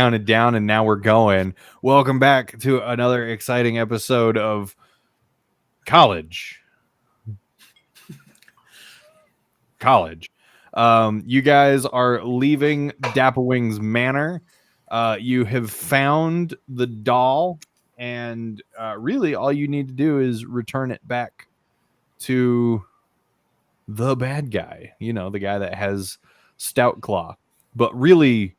counted down, and now we're going. Welcome back to another exciting episode of College. You guys are leaving Dapplewing's Manor. You have found the doll, and really all you need to do is return it back to the bad guy. You know, the guy that has Stout Claw. But really,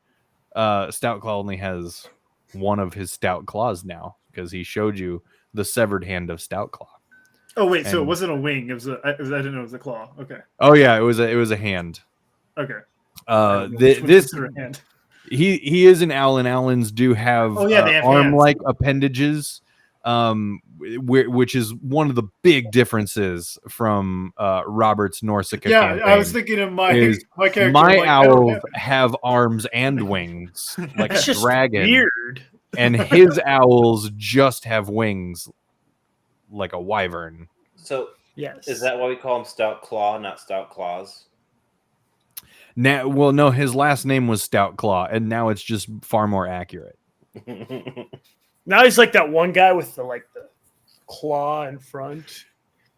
Stout Claw only has one of his Stout Claws now, because he showed you the severed hand of Stout Claw. Oh wait, so it wasn't a wing. I didn't know it was a claw. Okay. Oh yeah, it was a hand. Okay. This hand. He is an owl, and owlins do have, they have arm-like appendages, which is one of the big differences from Robert's Norsca campaign. I was thinking of my character. My owls have arms and wings, like a dragon. Weird. And his owls just have wings, like a wyvern. So, yes, is that why we call him Stout Claw, not Stout Claws? Now, well, no, his last name was Stout Claw, and now it's just far more accurate. Now he's like that one guy with the claw in front.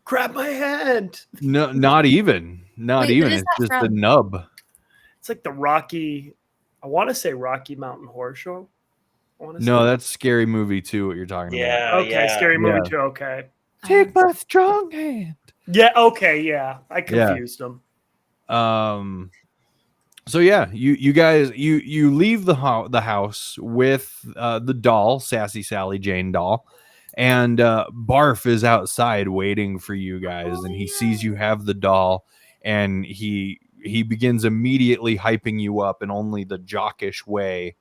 Grab my hand. No, not even. It's just the nub. It's like the Rocky. I want to say Rocky Mountain Horror Show. No, that's Scary Movie 2, what you're talking about. Okay, Scary Movie 2, okay. Take my strong hand. Yeah, okay, yeah. I confused them. So yeah, you guys you leave the house with the doll, Sassy Sally Jane doll, and Barf is outside waiting for you guys, and he sees you have the doll, and he begins immediately hyping you up in only the jockish way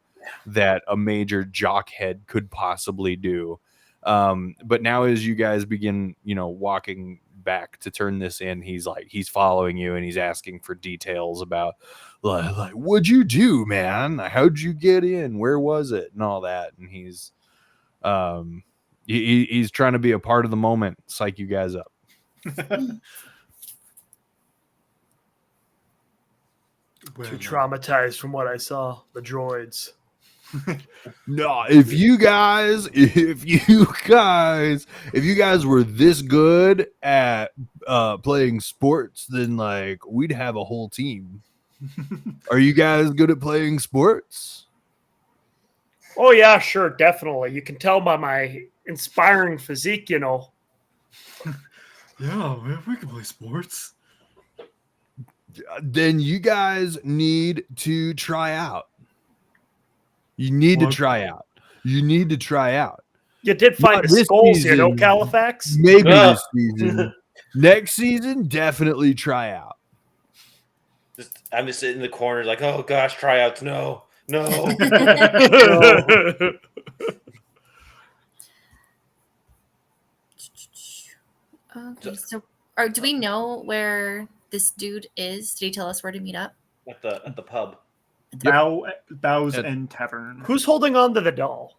that a major jockhead could possibly do. But now as you guys begin, walking back to turn this in, he's following you, and he's asking for details about like what'd you do, man? How'd you get in? Where was it? And all that. And he's trying to be a part of the moment, psych you guys up. Too traumatized from what I saw. The droids. No, if you guys were this good at playing sports, then we'd have a whole team. Are you guys good at playing sports? Oh yeah, sure, definitely. You can tell by my inspiring physique, Yeah, man, we can play sports. Then you guys need to try out. You need to try out. You did find the skulls here, no Kalifax? Maybe this season. Next season, definitely try out. I'm just sitting in the corner like, oh gosh, tryouts, no. Okay, so do we know where this dude is? Did he tell us where to meet up? At the pub. Bow's End Tavern. Who's holding on to the doll?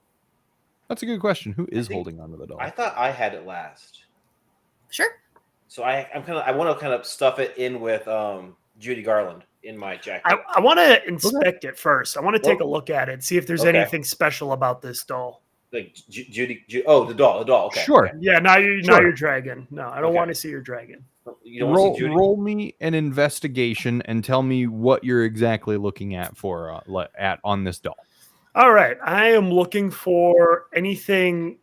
That's a good question. Who is holding on to the doll? I thought I had it last. Sure. So I want to kind of stuff it in with Judy Garland in my jacket. I want to inspect it first. I want to take a look at it, see if there's anything special about this doll. Like Judy. Oh, the doll. Okay. Sure. Okay. Yeah. Now you're dragon. No, I don't want to see your dragon. You don't want to see Judy? Roll me an investigation and tell me what you're exactly looking at on this doll. All right. I am looking for anything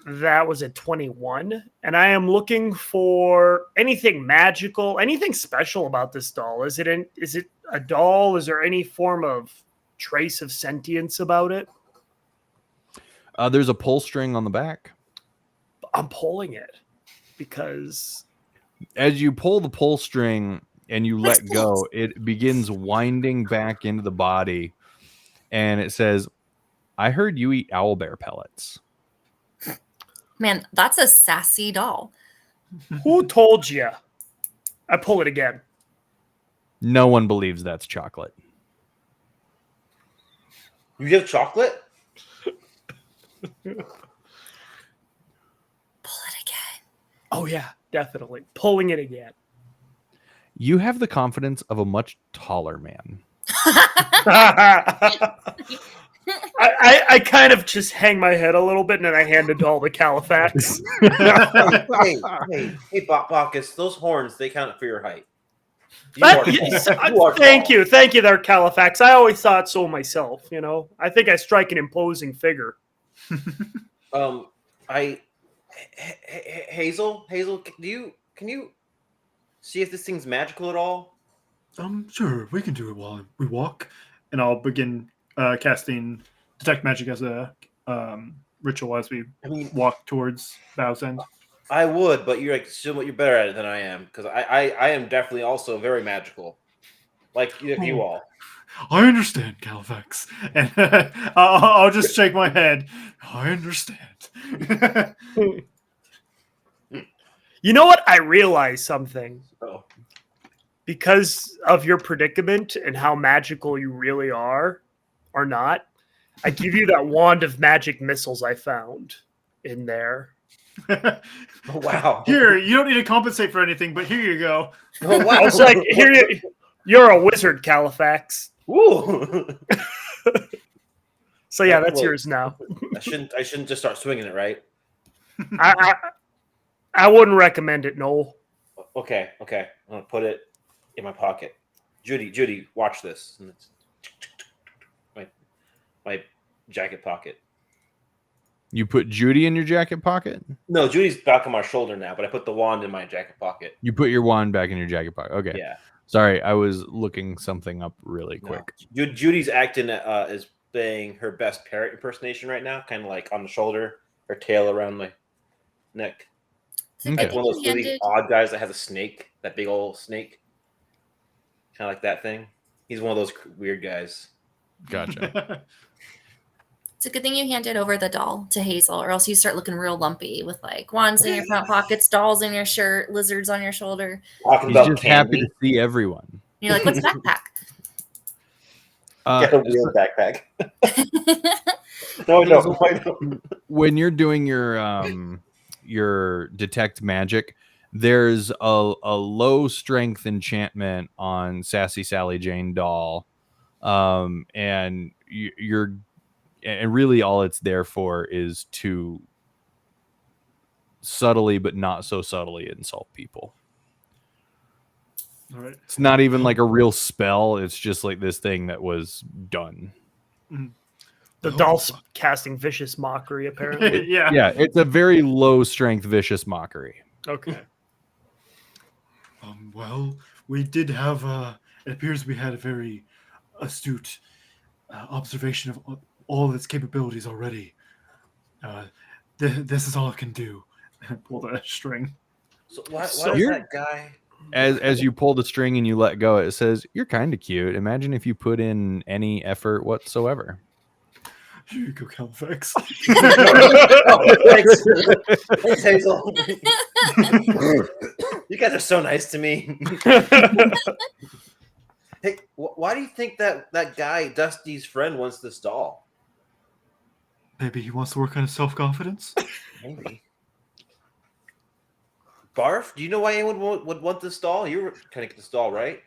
that was at 21, and I am looking for anything magical, anything special about this doll. Is it a doll? Is there any form of trace of sentience about it? There's a pull string on the back. I'm pulling it because as you pull the pull string and you let go, it begins winding back into the body, and it says, "I heard you eat owlbear pellets." Man, that's a sassy doll. Who told you? I pull it again. No one believes that's chocolate. You have chocolate? Pull it again. Oh yeah, definitely. Pulling it again. You have the confidence of a much taller man. I kind of just hang my head a little bit and then I hand the doll to Kalifax. Hey, Bacchus, those horns, they count for your height. Thank you there, Kalifax. I always thought so myself. I think I strike an imposing figure. Hazel, can you see if this thing's magical at all? Sure, we can do it while we walk, and I'll begin casting detect magic as a ritual as we walk towards Bow's End. I would, but you're you're better at it than I am, because I am definitely also very magical, like you all. I understand, Kalifax, and I'll just shake my head. I understand. You know what? I realized something. Oh. Because of your predicament and how magical you really are or not, I give you that wand of magic missiles I found in there. Oh, wow. Here, you don't need to compensate for anything, but here you go. Oh, wow. I was like, you're a wizard, Kalifax. Ooh. So yeah, that's yours now. I shouldn't just start swinging it, right? I wouldn't recommend it, Noel. Okay. I'm gonna put it in my pocket. Judy, watch this. And it's my jacket pocket. You put Judy in your jacket pocket? No, Judy's back on my shoulder now, but I put the wand in my jacket pocket. You put your wand back in your jacket pocket. Okay. Yeah. Sorry, I was looking something up really quick. No. Judy's acting is being her best parrot impersonation right now, kind of like on the shoulder, her tail around my neck. Okay. Like one of those really odd guys that has a snake, that big old snake. Kind of like that thing. He's one of those weird guys. Gotcha. It's a good thing you handed over the doll to Hazel, or else you start looking real lumpy with like wands in your front pockets, dolls in your shirt, lizards on your shoulder. He's just happy to see everyone. And you're like, what's a backpack? Get a weird backpack. No. When you're doing your detect magic, there's a low strength enchantment on Sassy Sally Jane doll, and you're really all it's there for is to subtly but not so subtly insult people. All right. It's not even like a real spell. It's just like this thing that was done. The doll's casting vicious mockery, apparently. Yeah. It's a very low strength vicious mockery. Okay. Well, we did have it appears we had a very astute observation of all of its capabilities already. This is all it can do. Pull the string. So why does that guy? As you pull the string and you let go, it says, "You're kind of cute. Imagine if you put in any effort whatsoever." Here you go, Kalifax. Thanks, Hazel. You guys are so nice to me. Hey, why do you think that guy, Dusty's friend, wants this doll? Maybe he wants to work on his self-confidence? Maybe. Barf, do you know why anyone would want this doll? You were trying to get this doll, right?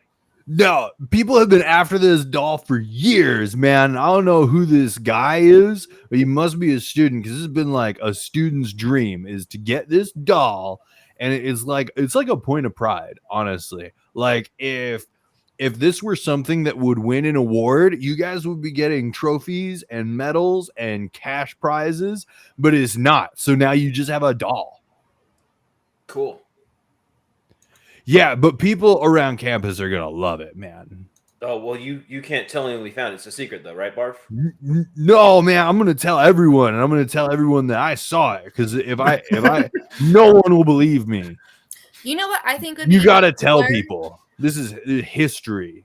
No, people have been after this doll for years, man. I don't know who this guy is, but he must be a student, because this has been like a student's dream, is to get this doll, and it's like a point of pride, honestly. Like if this were something that would win an award, you guys would be getting trophies and medals and cash prizes, but it's not. So now you just have a doll. Cool. Yeah, but people around campus are gonna love it, man. Oh, well, you can't tell anyone we found it. It's a secret, though, right, Barf? No, man, I'm gonna tell everyone, and I'm gonna tell everyone that I saw it, because if I no one will believe me. You know what I think would be You gotta tell cooler? people. This is history.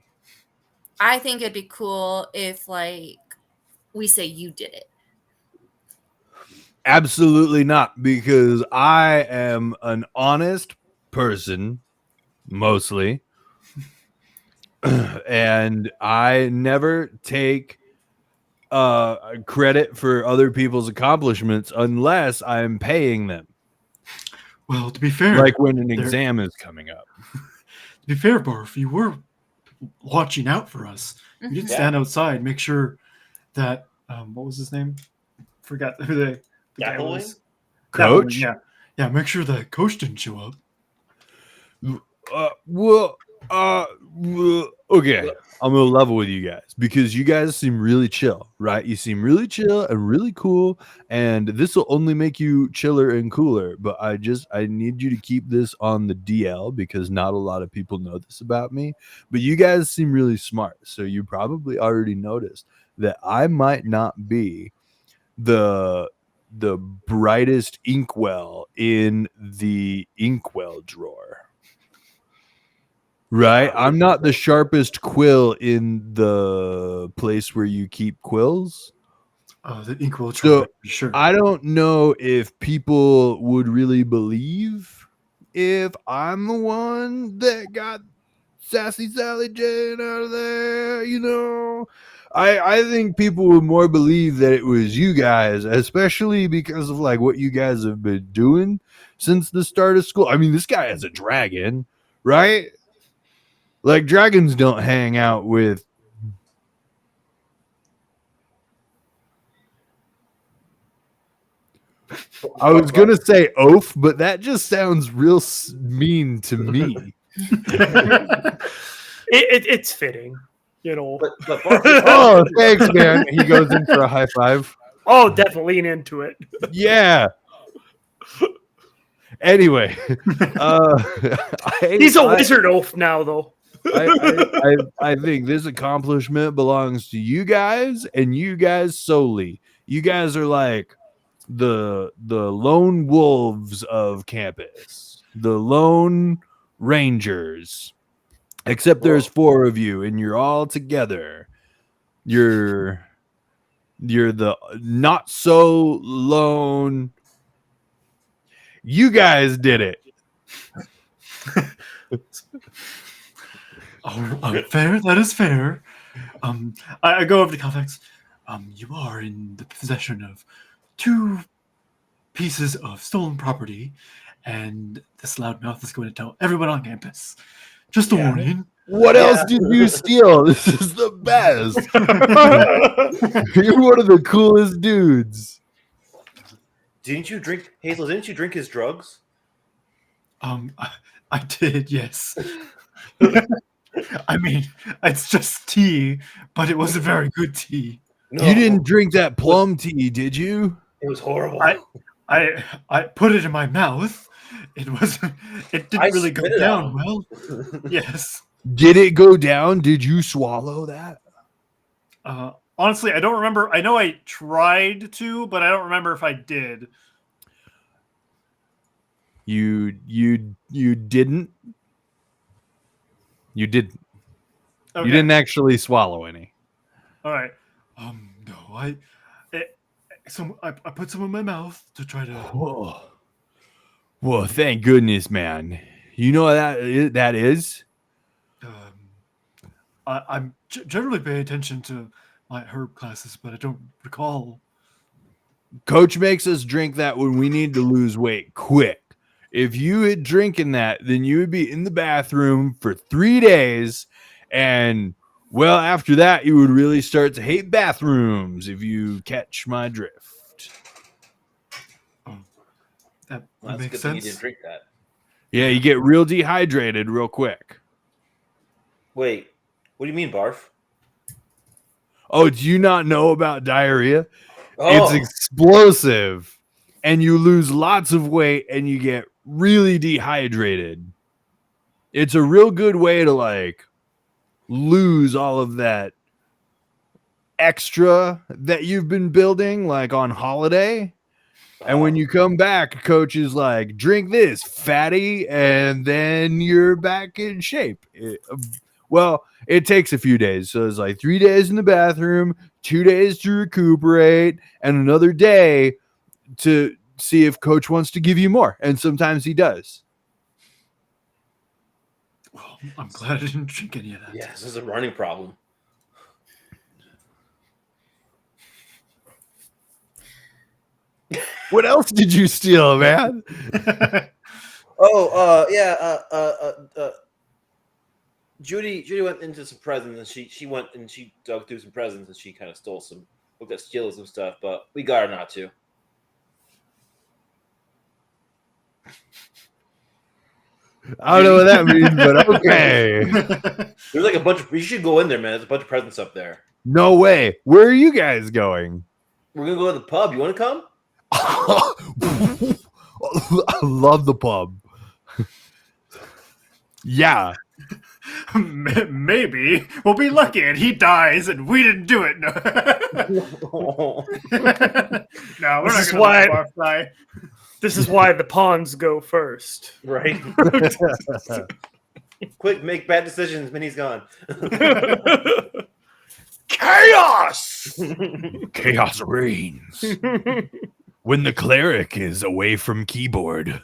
I think it'd be cool if like we say you did it. Absolutely not, because I am an honest person, mostly, and I never take credit for other people's accomplishments unless I'm paying them. Well, to be fair, Like when an exam is coming up. To be fair, Barf, you were watching out for us. You did stand outside, make sure that what was his nname? Forgot who the guy Dappling? was. Coach? Dappling, yeah. Make sure that coach didn't show up. Okay, I'm gonna level with you guys because you guys seem really chill, right? You seem really chill and really cool, and this will only make you chiller and cooler. But I need you to keep this on the DL because not a lot of people know this about me. But you guys seem really smart, so you probably already noticed that I might not be the brightest inkwell in the inkwell drawer. Right. I'm not the sharpest quill in the place where you keep quills. The inkwell So for sure. I don't know if people would really believe if I'm the one that got Sassy Sally Jane out of there, you know. I think people would more believe that it was you guys, especially because of like what you guys have been doing since the start of school. I mean, this guy has a dragon, right? Like dragons don't hang out with I was gonna say oaf, but that just sounds real mean to me. It's fitting, you know. But Oh, thanks, man. He goes in for a high five. Oh, definitely lean into it. Yeah. Anyway, He's a wizard oaf now, though. I think this accomplishment belongs to you guys and you guys solely. You guys are like the lone wolves of campus, the lone rangers. Except there's 4 of you, and you're all together. You're the not so lone. You guys did it. Fair. That is fair. I go over to Kalifax. You are in the possession of 2 pieces of stolen property, and this loudmouth is going to tell everyone on campus. Just a warning. What else did you steal? This is the best. You're one of the coolest dudes. Didn't you drink Hazel? Didn't you drink his drugs? I did, yes. I mean, it's just tea, but it was a very good tea. No, You didn't drink that plum tea, did you? It was horrible. I put it in my mouth. It didn't really go spit it down out. well. Yes. Did it go down? Did you swallow that? Honestly, I don't remember. I know I tried to, but I don't remember if I did. You didn't? You didn't. Okay. You didn't actually swallow any. All right. No, I put some in my mouth to try to. Whoa. Whoa, thank goodness, man. You know what that is? I'm generally paying attention to my herb classes, but I don't recall. Coach makes us drink that when we need to lose weight quick. If you had drinking that, then you would be in the bathroom for 3 days. And, well, after that, you would really start to hate bathrooms if you catch my drift. That Well, that's makes a good thing you sense. didn't drink that. Yeah, you get real dehydrated real quick. Wait, what do you mean, barf? Oh, do you not know about diarrhea? Oh, It's explosive. And you lose lots of weight and you get really dehydrated. It's a real good way to like lose all of that extra that you've been building like on holiday. And when you come back, coach is like, drink this, fatty, and then you're back in shape. It takes a few days. So it's like 3 days in the bathroom, 2 days to recuperate, and another day to see if coach wants to give you more. And sometimes he does. Well, I'm glad I didn't drink any of that. yes, this is a running problem. What else did you steal, man? Judy went into some presents and she went and she dug through some presents and she kind of stole some look at stealing some stuff, but we got her not to. I don't know what that means, but okay. There's like a bunch of. You should go in there, man. There's a bunch of presents up there. No way. Where are you guys going? We're gonna go to the pub. You want to come? I love the pub. Yeah. Maybe we'll be lucky and he dies and we didn't do it. No, no, we're This not is going why- to die. This is why the pawns go first. Right. Quick, make bad decisions. Minnie's gone. Chaos! Chaos reigns when the cleric is away from keyboard.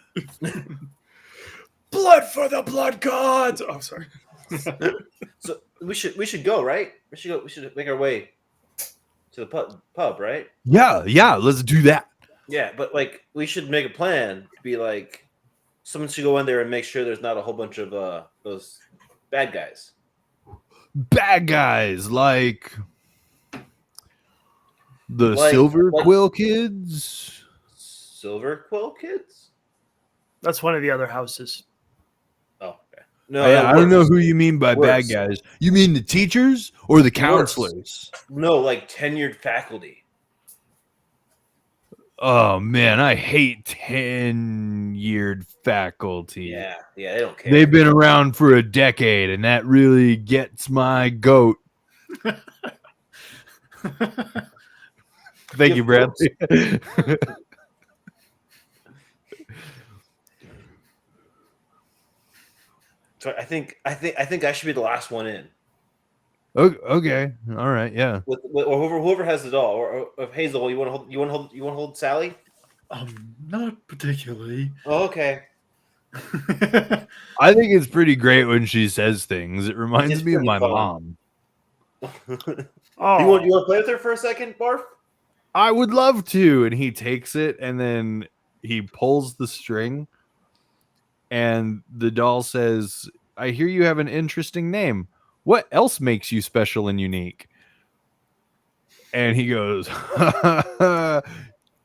Blood for the blood gods! Oh, sorry. So we should go, right? We should make our way to the pub, right? Yeah, let's do that. Yeah, but like we should make a plan to be like someone should go in there and make sure there's not a whole bunch of those bad guys. Bad guys like the Silver Quill kids. Silver Quill kids? That's one of the other houses. Oh, okay. No, I don't know worse. who you mean by Worse. bad guys. You mean the teachers or the counselors? No, like tenured faculty. Oh man, I hate tenured faculty. Yeah, they don't care. They've been around for a decade, and that really gets my goat. Thank you, Bradley. So I think I should be the last one in. Okay, all right, yeah. With or whoever has the doll, or if Hazel, you want to hold Sally? Not particularly. Oh, okay. I think it's pretty great when she says things. It reminds It's me of pretty my fun. mom. Oh, You want to play with her for a second, Barf? I would love to. And he takes it and then he pulls the string. And the doll says, I hear you have an interesting name. What else makes you special and unique? And he goes,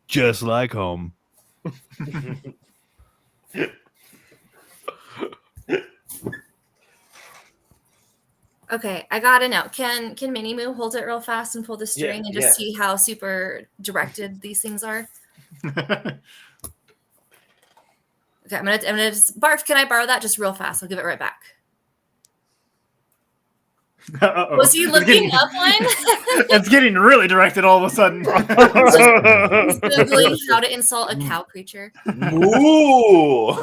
just like home. Okay, I gotta know. Can Minnie Moo hold it real fast and pull the string and just see how super directed these things are? Okay, I'm gonna just, Barf, can I borrow that just real fast? I'll give it right back. Uh-oh. Was he looking up one? It's getting really directed all of a sudden. He's Googling how to insult a cow creature. Ooh.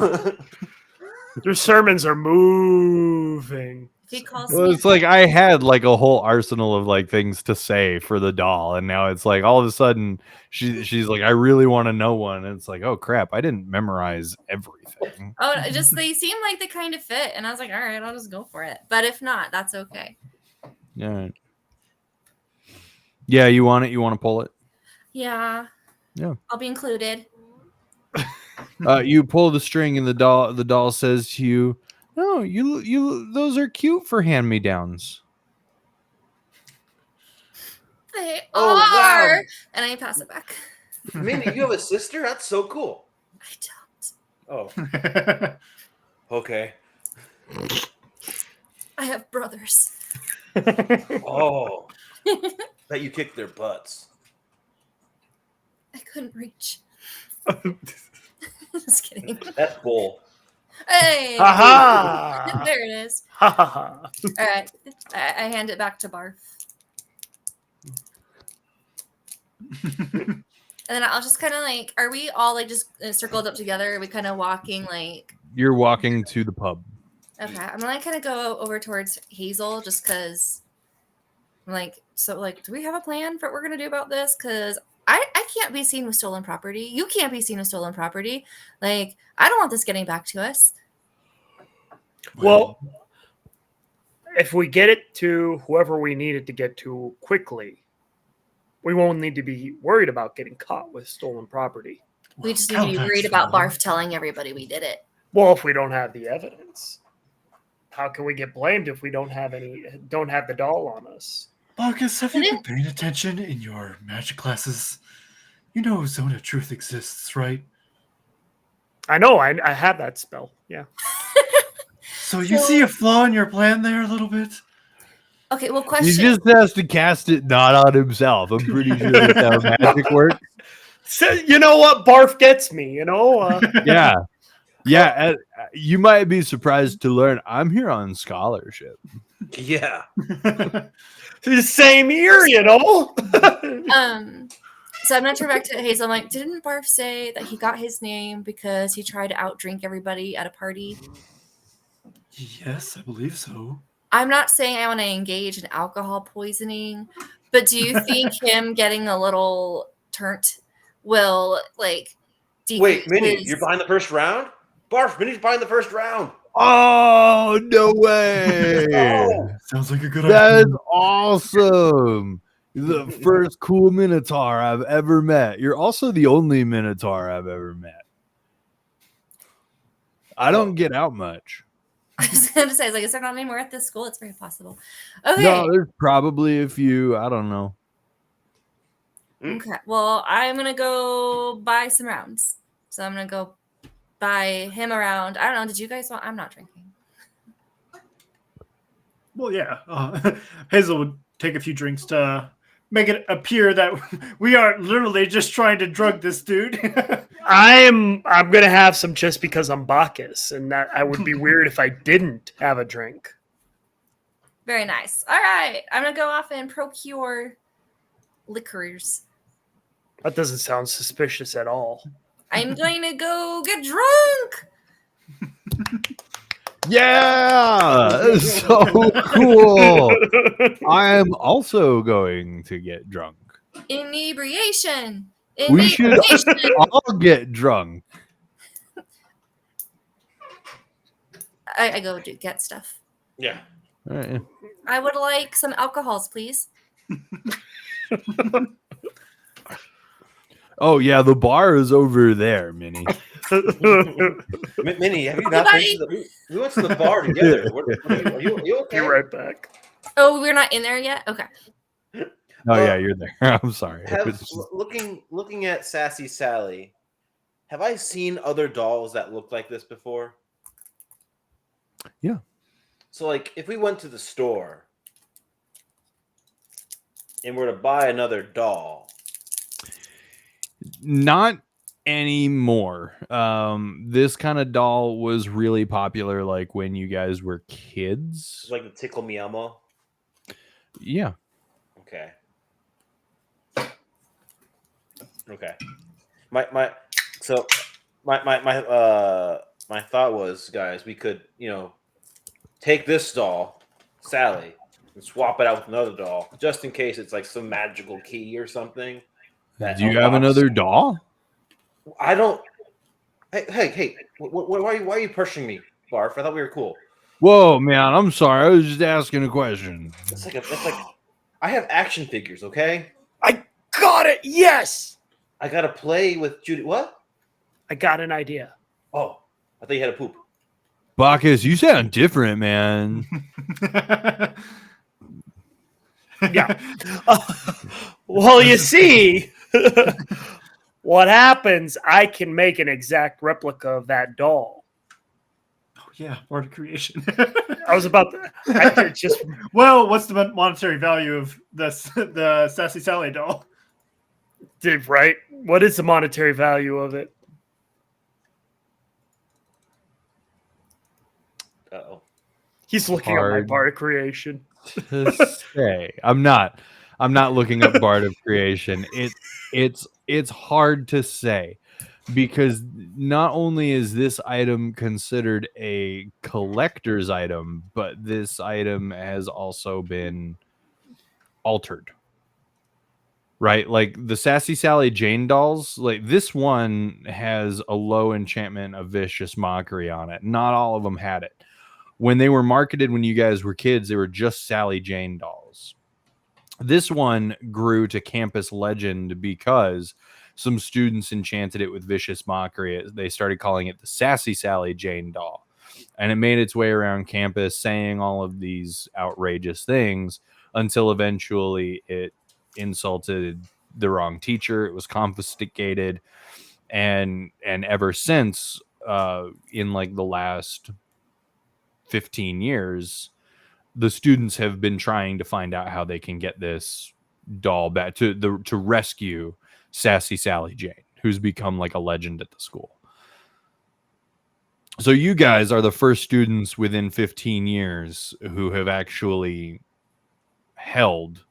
your sermons are moving. If he calls Well, me, it's like I had like a whole arsenal of like things to say for the doll, and now it's like all of a sudden she's like, I really want to know one. And it's like, oh crap, I didn't memorize everything. oh, just they seem like they kind of fit, and I was like, all right, I'll just go for it. But if not, that's okay. All right. Yeah, you want it? You want to pull it? Yeah. Yeah. I'll be included. You pull the string, and the doll says to you, "No, you those are cute for hand-me-downs." They Oh, are. wow. And I pass it back. Minnie, you have a sister? That's so cool. I don't. Oh, okay. I have brothers. Oh, bet you kicked their butts. I couldn't reach. Just kidding. That's bull. Hey. Aha! There it is. Ha ha ha. All right. I hand it back to Barf. And then I'll just kind of like, are we all like just circled up together? Are we kind of walking like, You're walking to the pub. okay. I'm gonna kind of go over towards Hazel just because I'm like, so like, do we have a plan for what we're gonna do about this? Because I can't be seen with stolen property. You can't be seen with stolen property. Like, I don't want this getting back to us. Well, if we get it to whoever we need it to get to quickly, we won't need to be worried about getting caught with stolen property. We just need to be worried about Barf telling everybody we did it. Well, if we don't have the evidence, how can we get blamed if we don't have the doll on us? Marcus, have you It been paying attention in your magic classes? You know Zone of Truth exists, right? I know. I have that spell. Yeah. So you see a flaw in your plan there a little bit? Okay, well, He question. just has to cast it not on himself. I'm pretty sure that's how magic works. So, you know what? Barf gets me, you know? Yeah. Yeah. You might be surprised to learn I'm here on scholarship. Yeah. The same year, you know? So I'm gonna turn back to Hazel. I'm like, didn't Barf say that he got his name because he tried to outdrink everybody at a party? Yes, I believe so. I'm not saying I want to engage in alcohol poisoning, but do you think him getting a little turnt will like Wait, decrease Minnie, his- you're behind the first round? Barf, Minnie's behind the first round. Oh, no way. Oh, Sounds like a good That idea. is awesome. The first cool Minotaur I've ever met. You're also the only Minotaur I've ever met. I don't get out much. I was gonna say, like, is there not any more at this school? It's very possible. Okay. No, there's probably a few. I don't know. Okay. Well, I'm gonna go buy some rounds. So I'm gonna go buy him a round. I don't know. Did you guys want? I'm not drinking. Well, yeah. Hazel would take a few drinks to make it appear that we are literally just trying to drug this dude. I'm gonna have some just because I'm Bacchus, and that I would be weird if I didn't have a drink. Very nice. All right. I'm gonna go off and procure liquors. That doesn't sound suspicious at all. I'm going to go get drunk. Yeah, so cool. I am also going to get drunk. Inebriation. We should Inebriation. all get drunk. I go do get stuff. yeah. All right. I would like some alcohols, please. Oh yeah, the bar is over there, Minnie. Minnie, have you not been to the, we went to the bar together. Are you okay? Be right back. Oh, we're not in there yet? Okay. Oh yeah, you're there. I'm sorry. Looking at Sassy Sally, have I seen other dolls that look like this before? Yeah. So, like, if we went to the store and were to buy another doll, Not anymore. This kind of doll was really popular like when you guys were kids. like the Tickle Me Elmo. Yeah. Okay. Okay. My thought was, guys, we could, take this doll, Sally, and swap it out with another doll, just in case it's like some magical key or something. Do you have another doll? I don't. Hey! Why are you pushing me, Barf? I thought we were cool. Whoa, man! I'm sorry. I was just asking a question. It's like I have action figures. Okay, I got it. Yes, I gotta play with Judy. What? I got an idea. Oh, I thought you had a poop. Bacchus, you sound different, man. Yeah. Well, you see, what happens? I can make an exact replica of that doll. Oh, yeah, art of creation. I was about to. I could just. Well, what's the monetary value of the Sassy Sally doll? Did right? What is the monetary value of it? Uh-oh. He's looking at my Hard. bar of creation. To say, I'm not looking up Bard of Creation. It's hard to say because not only is this item considered a collector's item, but this item has also been altered. Right? Like the Sassy Sally Jane dolls, like this one has a low enchantment of Vicious Mockery on it. Not all of them had it. When they were marketed when you guys were kids, they were just Sally Jane dolls. This one grew to campus legend because some students enchanted it with Vicious Mockery. They started calling it the Sassy Sally Jane doll. And it made its way around campus saying all of these outrageous things. until eventually it insulted the wrong teacher. It was confiscated, and ever since, in like the last 15 years, the students have been trying to find out how they can get this doll back to rescue Sassy Sally Jane, who's become like a legend at the school. So you guys are the first students within 15 years who have actually held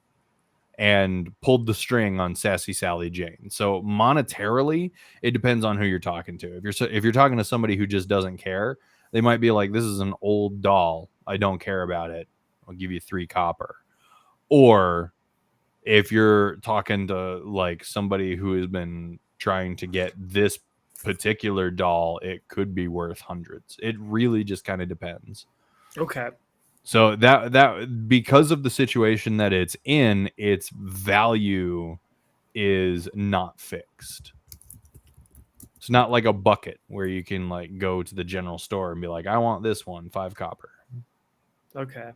and pulled the string on Sassy Sally Jane. So monetarily, it depends on who you're talking to. If you're talking to somebody who just doesn't care, they might be like, "This is an old doll. I don't care about it. I'll give you 3 copper." Or if you're talking to like somebody who has been trying to get this particular doll, it could be worth hundreds. It really just kind of depends. Okay. So that because of the situation that it's in, its value is not fixed. It's not like a bucket where you can like go to the general store and be like, "I want this one, 5 copper." Okay.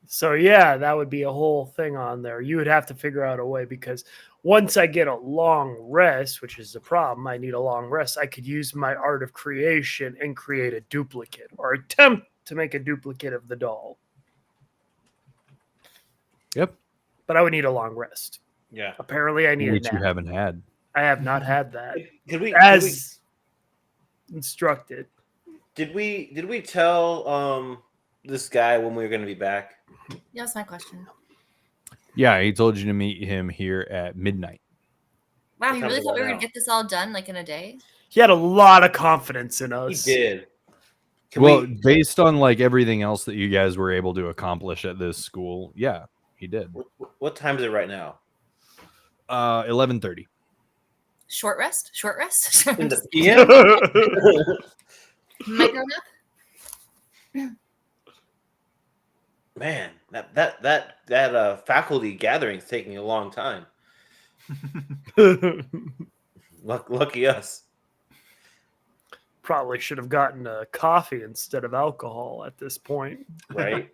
So yeah, that would be a whole thing on there. You would have to figure out a way, because once I get a long rest, which is the problem, I need a long rest, I could use my art of creation and create a duplicate or attempt to make a duplicate of the doll. Yep. But I would need a long rest. Yeah. Apparently I need Which a you nap. haven't had. I have not had that. Could Instructed. Did we tell this guy when we were going to be back? Yeah, that's my question. Yeah, he told you to meet him here at midnight. Wow, What you time really is thought it we were now? gonna get this all done like in a day? He had a lot of confidence in He us. did. Can Well, we, based on like everything else that you guys were able to accomplish at this school, yeah, he did. what time is it right now? 11:30. Short rest? Short rest? In the PM? Micro nap? Man, that faculty gathering is taking a long time. Lucky us. Probably should have gotten a coffee instead of alcohol at this point. Right?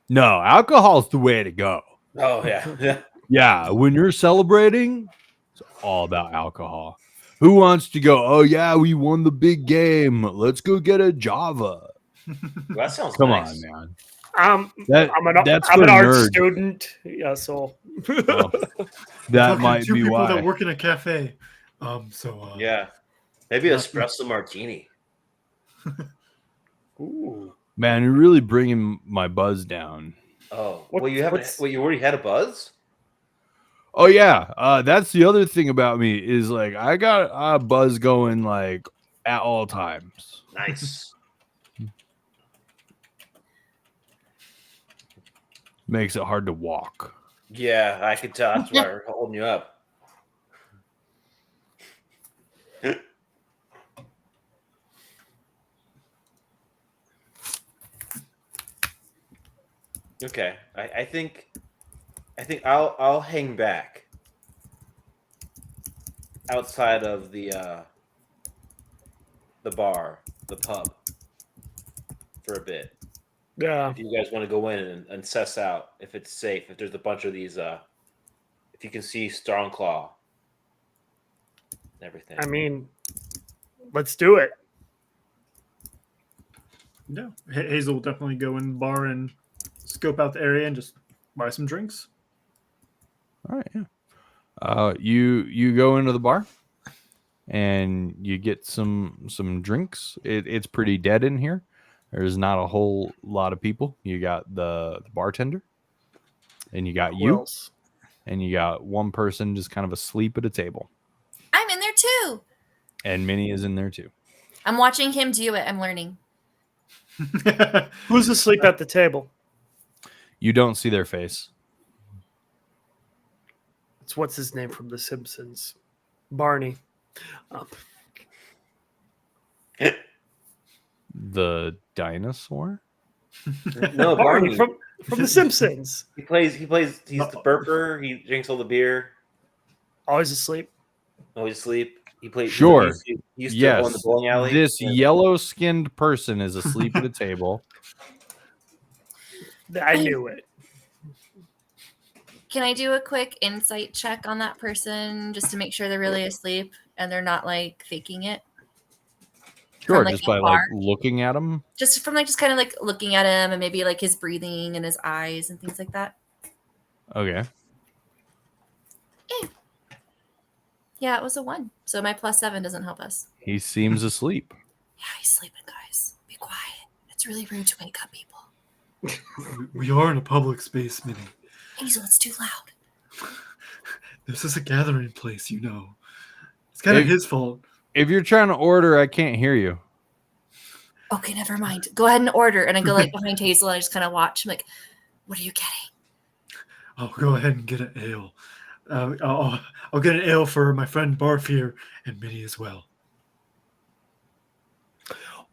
No, alcohol's the way to go. Oh yeah. Yeah. Yeah, when you're celebrating, it's all about alcohol. Who wants to go, "Oh yeah, we won the big game. Let's go get a Java." That sounds Come nice. on, man. I'm That's an for art nerds. student. Yeah, so Well, that Talking might to 2 be people why. that work in a cafe. Yeah. Maybe espresso martini. ooh. Man, you're really bringing my buzz down. Oh, What- well, you already had a buzz? Oh yeah, that's the other thing about me is like I got a buzz going like at all times. Nice. Makes it hard to walk. Yeah, I could tell. That's why we're holding you up. Okay, I think I'll hang back outside of the bar, the pub, for a bit. Yeah. If you guys want to go in and suss out if it's safe, if there's a bunch of these, if you can see Strongclaw and everything. I mean, let's do it. Yeah, Hazel will definitely go in the bar and scope out the area and just buy some drinks. All right, yeah. You go into the bar and you get some drinks. It's pretty dead in here. There's not a whole lot of people. You got the bartender, and you got Who you, else? and you got one person just kind of asleep at a table. I'm in there too. And Minnie is in there too. I'm watching him do it. I'm learning. Who's asleep at the table? You don't see their face. It's what's his name from The Simpsons? Barney. The dinosaur? No, Barney Barney. from The Simpsons. He plays. He's the burper. He drinks all the beer. Always asleep. Always asleep. He plays. Sure. He used to go in the Yes. bowling alley. This Yeah. yellow-skinned person is asleep at a table. I knew it. Can I do a quick insight check on that person just to make sure they're really asleep and they're not like faking it? Sure, like, just by like looking at him. Just from like just kind of like looking at him and maybe like his breathing and his eyes and things like that. Okay. Yeah, it was a 1. So my +7 doesn't help us. He seems asleep. Yeah, he's sleeping, guys. Be quiet. It's really rude to wake up people. We are in a public space, Minnie. Hazel, it's too loud. This is a gathering place, you know. It's kind of his fault. If you're trying to order, I can't hear you. Okay, never mind. Go ahead and order. And I go like behind Hazel and I just kind of watch. I'm like, what are you getting? I'll go ahead and get an ale. I'll get an ale for my friend Barf here and Minnie as well.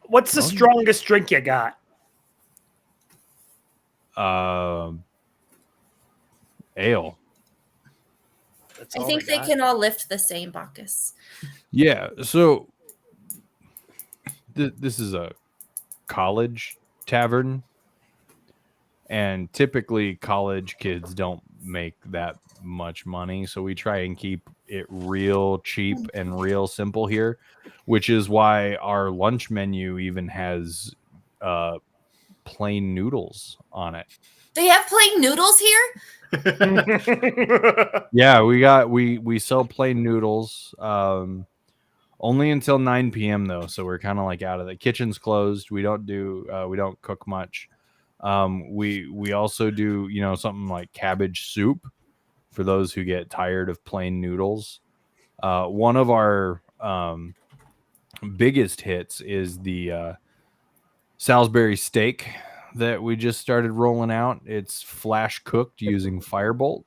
What's the strongest drink you got? Ale. I think they can all lift the same Bacchus. Yeah, so this is a college tavern, and typically college kids don't make that much money, so we try and keep it real cheap and real simple here, which is why our lunch menu even has plain noodles on it. They have plain noodles here? Yeah, we sell plain noodles only until 9 p.m. though, so we're kind of like out of the kitchen's closed. We don't cook much. We also do, you know, something like cabbage soup for those who get tired of plain noodles. One of our biggest hits is the Salisbury steak that we just started rolling out. It's flash cooked using Firebolt.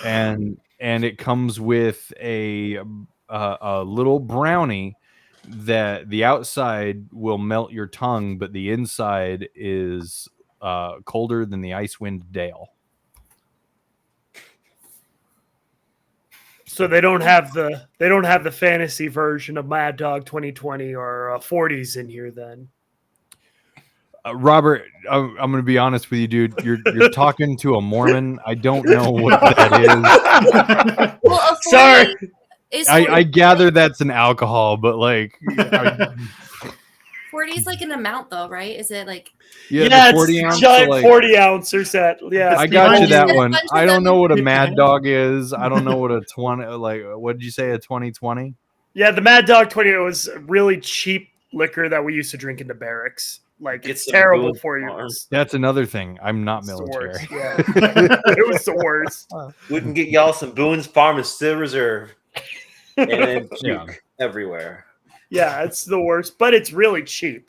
and it comes with a little brownie that the outside will melt your tongue, but the inside is colder than the Icewind Dale. So they don't have the fantasy version of Mad Dog 2020 or 40s in here then. Robert, I'm going to be honest with you, dude. You're talking to a Mormon. I don't know what that is. Well, Sorry. I gather that's an alcohol, but like 40 is like an amount though, right? Is it like the 40 it's ounce, giant like, 40 ouncer set. Yeah, I got you that Bunches one. of I don't know what a them. Mad Dog is. I don't know what a 20 like. What did you say? A 2020? Yeah, the Mad Dog 20 was really cheap liquor that we used to drink in the barracks. Like, it's some terrible Boone's for you. Farm. That's another thing. I'm not It's the military. worst, yeah. It was the worst. We can get y'all some Boone's Farm and Still Reserve, and then Yeah. puke everywhere. Yeah, it's the worst, but it's really cheap.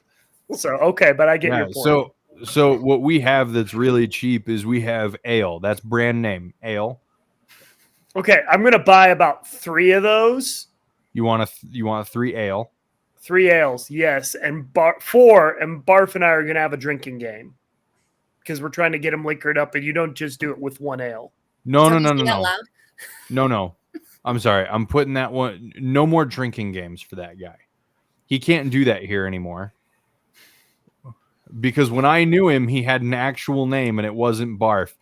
So okay, but I get your point. So what we have that's really cheap is we have ale. That's brand name ale. Okay, I'm gonna buy about 3 of those. You want 3 ale? 3 ales, yes, and 4. And Barf and I are gonna have a drinking game because we're trying to get them liquored up, and you don't just do it with 1 ale. No. Out loud? No. I'm sorry. I'm putting that one. No more drinking games for that guy. He can't do that here anymore. Because when I knew him, he had an actual name, and it wasn't Barf.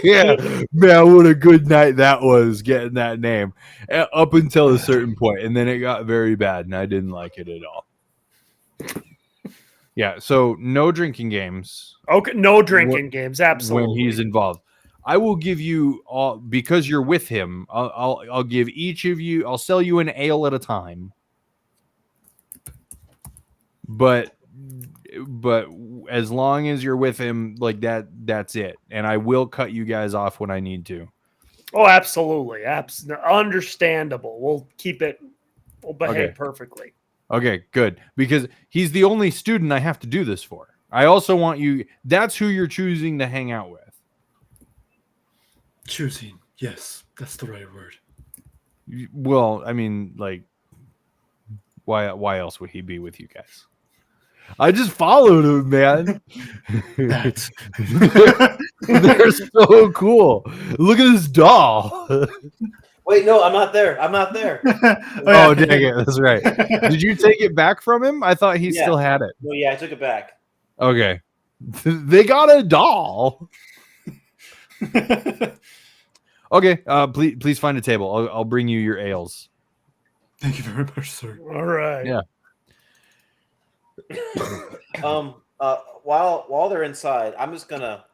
Yeah, man, what a good night that was getting that name up until a certain point, and then it got very bad, and I didn't like it at all. Yeah, so no drinking games. Okay, no drinking games, absolutely. When he's involved. I will give you all, because you're with him. I'll give each of you. I'll sell you an ale at a time. But as long as you're with him, like that's it. And I will cut you guys off when I need to. Oh, absolutely, understandable. We'll keep it. We'll behave Okay. perfectly. Okay, good. Because he's the only student I have to do this for. I also want you. That's who you're choosing to hang out with. Choosing. Yes, that's the right word. Well, I mean, like, why else would he be with you guys? I just followed him, man. That's They're so cool. Look at this doll. Wait, no, I'm not there. I'm not there. Oh, dang it. That's right. Did you take it back from him? I thought he Yeah. still had it. No, yeah, I took it back. Okay. They got a doll. Okay. Please find a table. I'll bring you your ales. Thank you very much, sir. All right. Yeah. While they're inside, I'm just gonna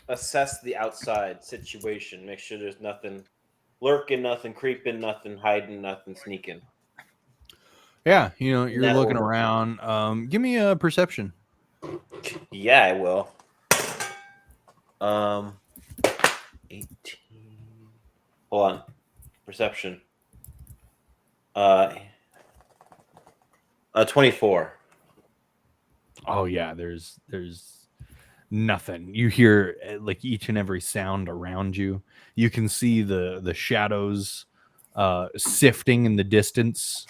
assess the outside situation. Make sure there's nothing lurking, nothing creeping, nothing hiding, nothing sneaking. Yeah. You're that looking order. around. Give me a perception. Yeah, I will. 18. Hold on. Perception. 24. Oh yeah, there's nothing. You hear like each and every sound around you. You can see the shadows sifting in the distance,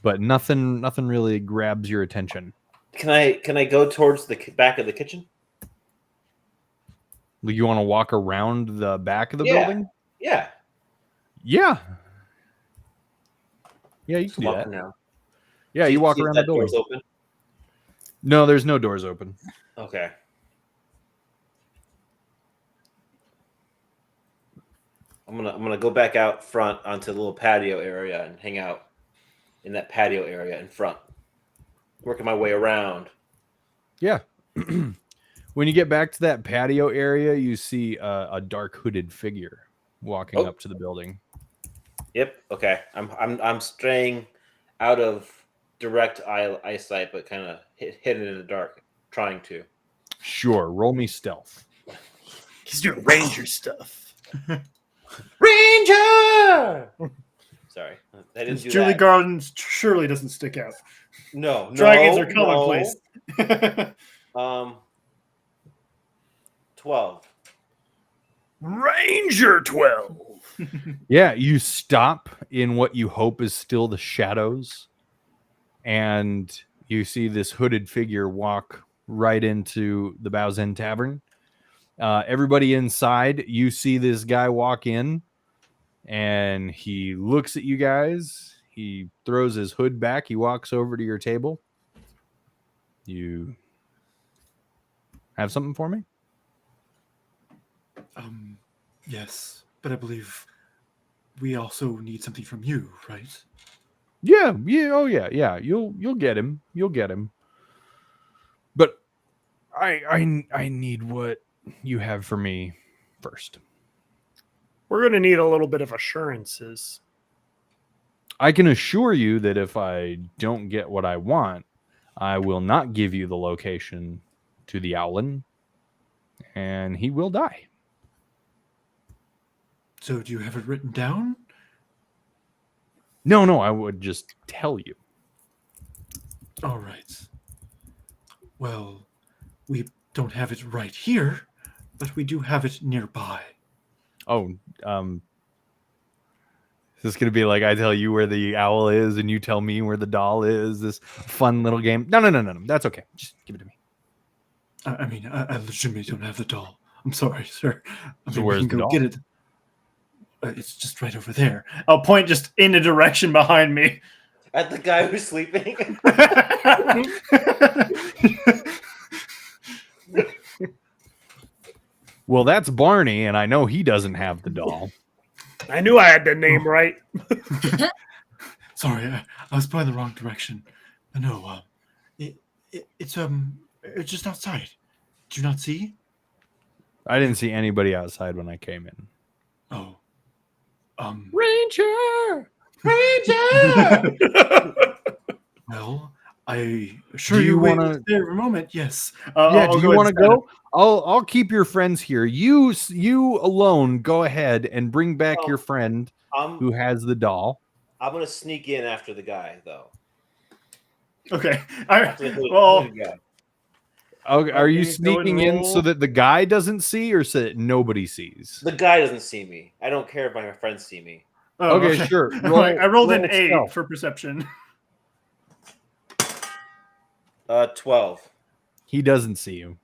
but nothing really grabs your attention. Can I go towards the back of the kitchen? Like, you want to walk around the back of the Yeah. building? Yeah. Yeah. Yeah, you Just can do walk that. now. Yeah, you walk around the that building. door's open. No, there's no doors open. Okay. I'm gonna go back out front onto the little patio area and hang out in that patio area in front. Working my way around. Yeah. When you get back to that patio area, you see a dark hooded figure walking up to the building. Yep. Okay. I'm straying out of direct eyesight, but kind of hidden in the dark, trying to. Sure. Roll me stealth. He's doing ranger stuff. Ranger. Sorry, I didn't do Julie that. Gardens surely doesn't stick out. No, Dragons are no. commonplace. 12. Ranger 12. Yeah, you stop in what you hope is still the shadows, and you see this hooded figure walk right into the Bow's End Tavern. Everybody inside, you see this guy walk in, and he looks at you guys. He throws his hood back. He walks over to your table. You have something for me? Yes, but I believe we also need something from you, right? Yeah. Oh yeah. You'll get him. You'll get him. But I need what you have for me first. We're going to need a little bit of assurances. I can assure you that if I don't get what I want, I will not give you the location to the Owlin, and he will die. So do you have it written down? No, I would just tell you. All right. Well, we don't have it right here, but we do have it nearby. Oh, is this going to be like I tell you where the owl is and you tell me where the doll is? This fun little game? No. That's okay. Just give it to me. I mean, I legitimately don't have the doll. I'm sorry, sir. So We where's can the go doll? get it. It's just right over there. I'll point just in a direction behind me. At the guy who's sleeping. Well, that's Barney, and I know he doesn't have the doll. I knew I had the name right. Sorry, I was pointing the wrong direction. No, it's just outside. Do you not see? I didn't see anybody outside when I came in. Oh, Ranger! well, I assure Do you you wait wanna- there for a moment. Yes. Yeah, I'll do you ahead want to and stand go? I'll keep your friends here. You alone go ahead and bring back Oh. your friend I'm who has the doll. gonna sneak in after the guy though. up. Okay. After the Well, hooded guy. Okay, are you Okay, go and sneaking in so roll. that the guy doesn't see or so that nobody sees? The guy doesn't see me. I don't care if my friends see me. Okay, sure. I rolled an roll 8 stealth. for perception. 12. He doesn't see you.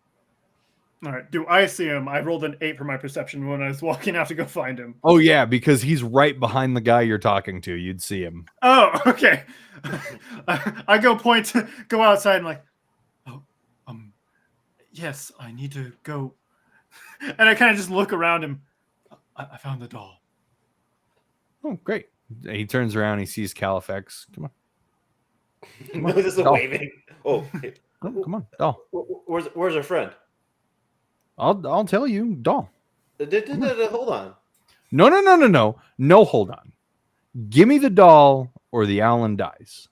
All right. Do I see him? I rolled an 8 for my perception when I was walking out to go find him. Oh yeah, because he's right behind the guy you're talking to. You'd see him. Oh, okay. I go outside and like, oh, yes, I need to go. And I kind of just look around him. I found the doll. Oh, great. He turns around. He sees Kalifax. Come on. No, this is a doll. waving. Oh, hey, Oh, come on, doll. where's our friend? I'll tell you, doll. Hold on. No, hold on. Give me the doll or the Owlin dies.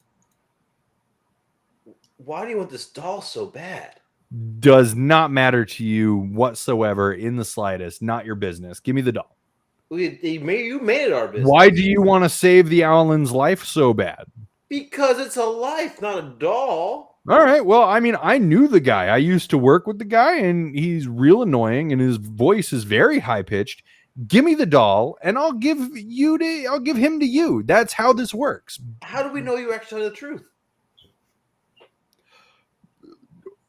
Why do you want this doll so bad? Does not matter to you whatsoever in the slightest. Not your business. Give me the doll. You made it our business. Why do you want to save the Owlin's life so bad? Because it's a life, not a doll. All right. Well, I mean, I knew the guy. I used to work with the guy, and he's real annoying, and his voice is very high pitched. Give me the doll, and I'll give him to you. That's how this works. How do we know you actually tell the truth?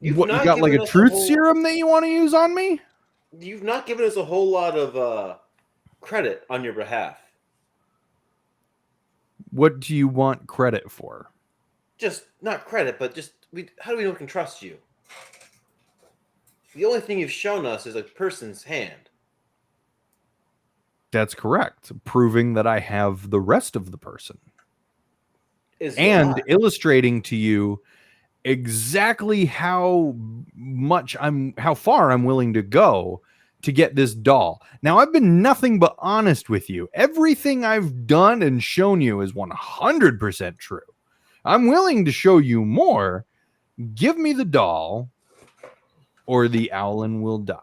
What, you got like a truth serum that you want to use on me? You've not given us a whole lot of credit on your behalf. What do you want credit for? Just not credit, but just how do we know we can trust you? The only thing you've shown us is a person's hand. That's correct. Proving that I have the rest of the person. And Illustrating to you exactly how far I'm willing to go to get this doll. Now, I've been nothing but honest with you. Everything I've done and shown you is 100% true. I'm willing to show you more. Give me the doll or the Owlin will die.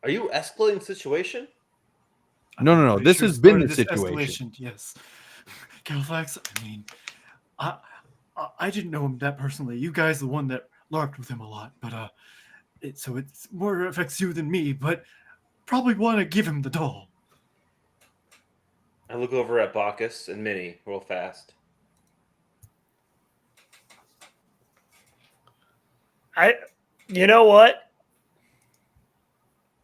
Are you escalating the situation? No. This has been the situation. Yes. Kalifax, I mean, I didn't know him that personally. You guys the one that larped with him a lot, but so it's more affects you than me, but probably want to give him the doll. I look over at Bacchus and Minnie real fast. You know what?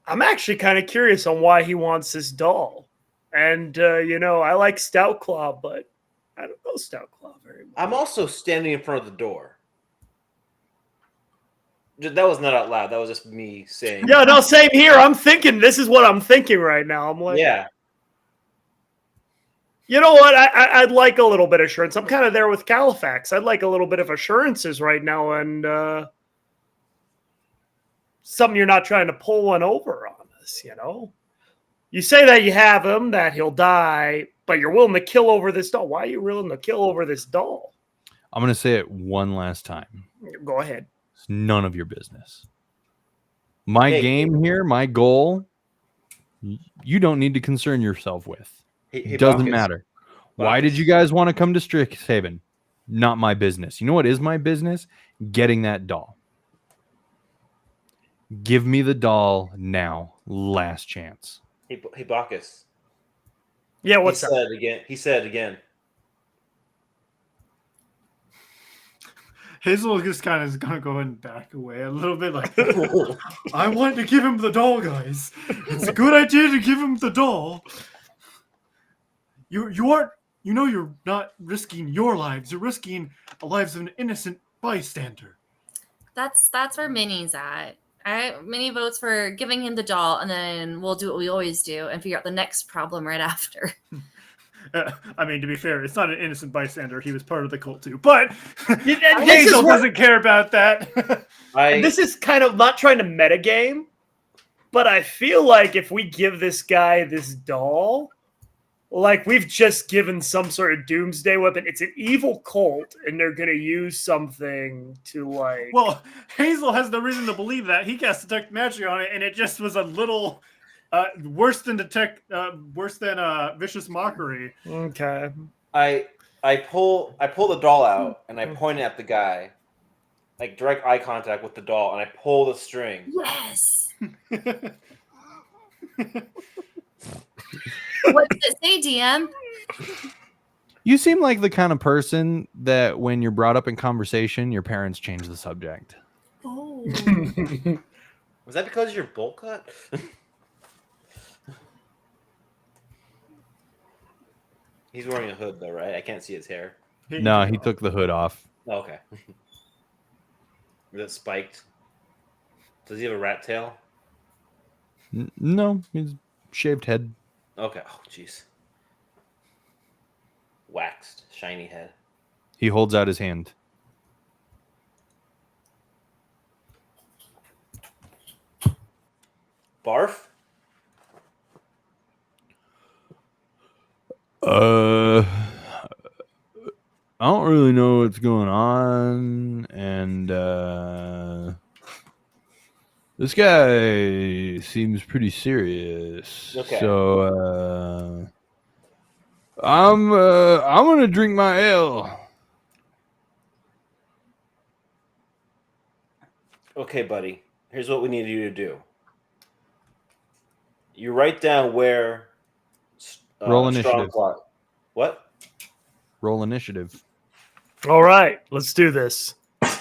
I'm actually kind of curious on why he wants this doll. And, I like Stout Claw, but I don't know Stout Claw very much. I'm also standing in front of the door. That was not out loud. That was just me saying. Yeah, no, same here. I'm thinking, this is what I'm thinking right now. I'm like, yeah. You know what? I'd like a little bit of assurance. I'm kind of there with Kalifax. I'd like a little bit of assurances right now, and something you're not trying to pull one over on us, You say that you have him, that he'll die, but you're willing to kill over this doll. Why are you willing to kill over this doll? I'm going to say it one last time. Go ahead. It's none of your business. My game here, my goal, you don't need to concern yourself with. It doesn't Bacchus. matter. Why did you guys want to come to Strixhaven? Not my business. You know what is my business? Getting that doll. Give me the doll now. Last chance. Hey Bacchus. Yeah, what's up? He said it again. Hazel just kind of is going to go and back away a little bit like, I want to give him the doll, guys. It's a good idea to give him the doll. You're not risking your lives. You're risking the lives of an innocent bystander. That's where Minnie's at. Minnie votes for giving him the doll, and then we'll do what we always do and figure out the next problem right after. I mean, to be fair, it's not an innocent bystander. He was part of the cult too. But Hazel Hazel doesn't care about that. And this is kind of not trying to metagame, but I feel like if we give this guy this doll, like we've just given some sort of doomsday weapon. It's an evil cult, and they're going to use something to like... Well, Hazel has no reason to believe that. He cast Detect Magic on it, and it just was a little... worse than Vicious Mockery. Okay. I pull the doll out and I point at the guy, like direct eye contact with the doll, and I pull the string. Yes. What does it say, DM? You seem like the kind of person that when you're brought up in conversation, your parents change the subject. Oh. Was that because of your bowl cut? He's wearing a hood though, right? I can't see his hair. No, he took the hood off. Oh, okay. Is it spiked? Does he have a rat tail? No, he's shaved head. Okay. Oh, jeez. Waxed, shiny head. He holds out his hand. Barf? I don't really know what's going on, and this guy seems pretty serious. Okay. So I'm gonna drink my ale. Okay, buddy. Here's what we need you to do. You write down where. Roll Strong initiative. Clock. What? Roll initiative. All right, let's do this. Right.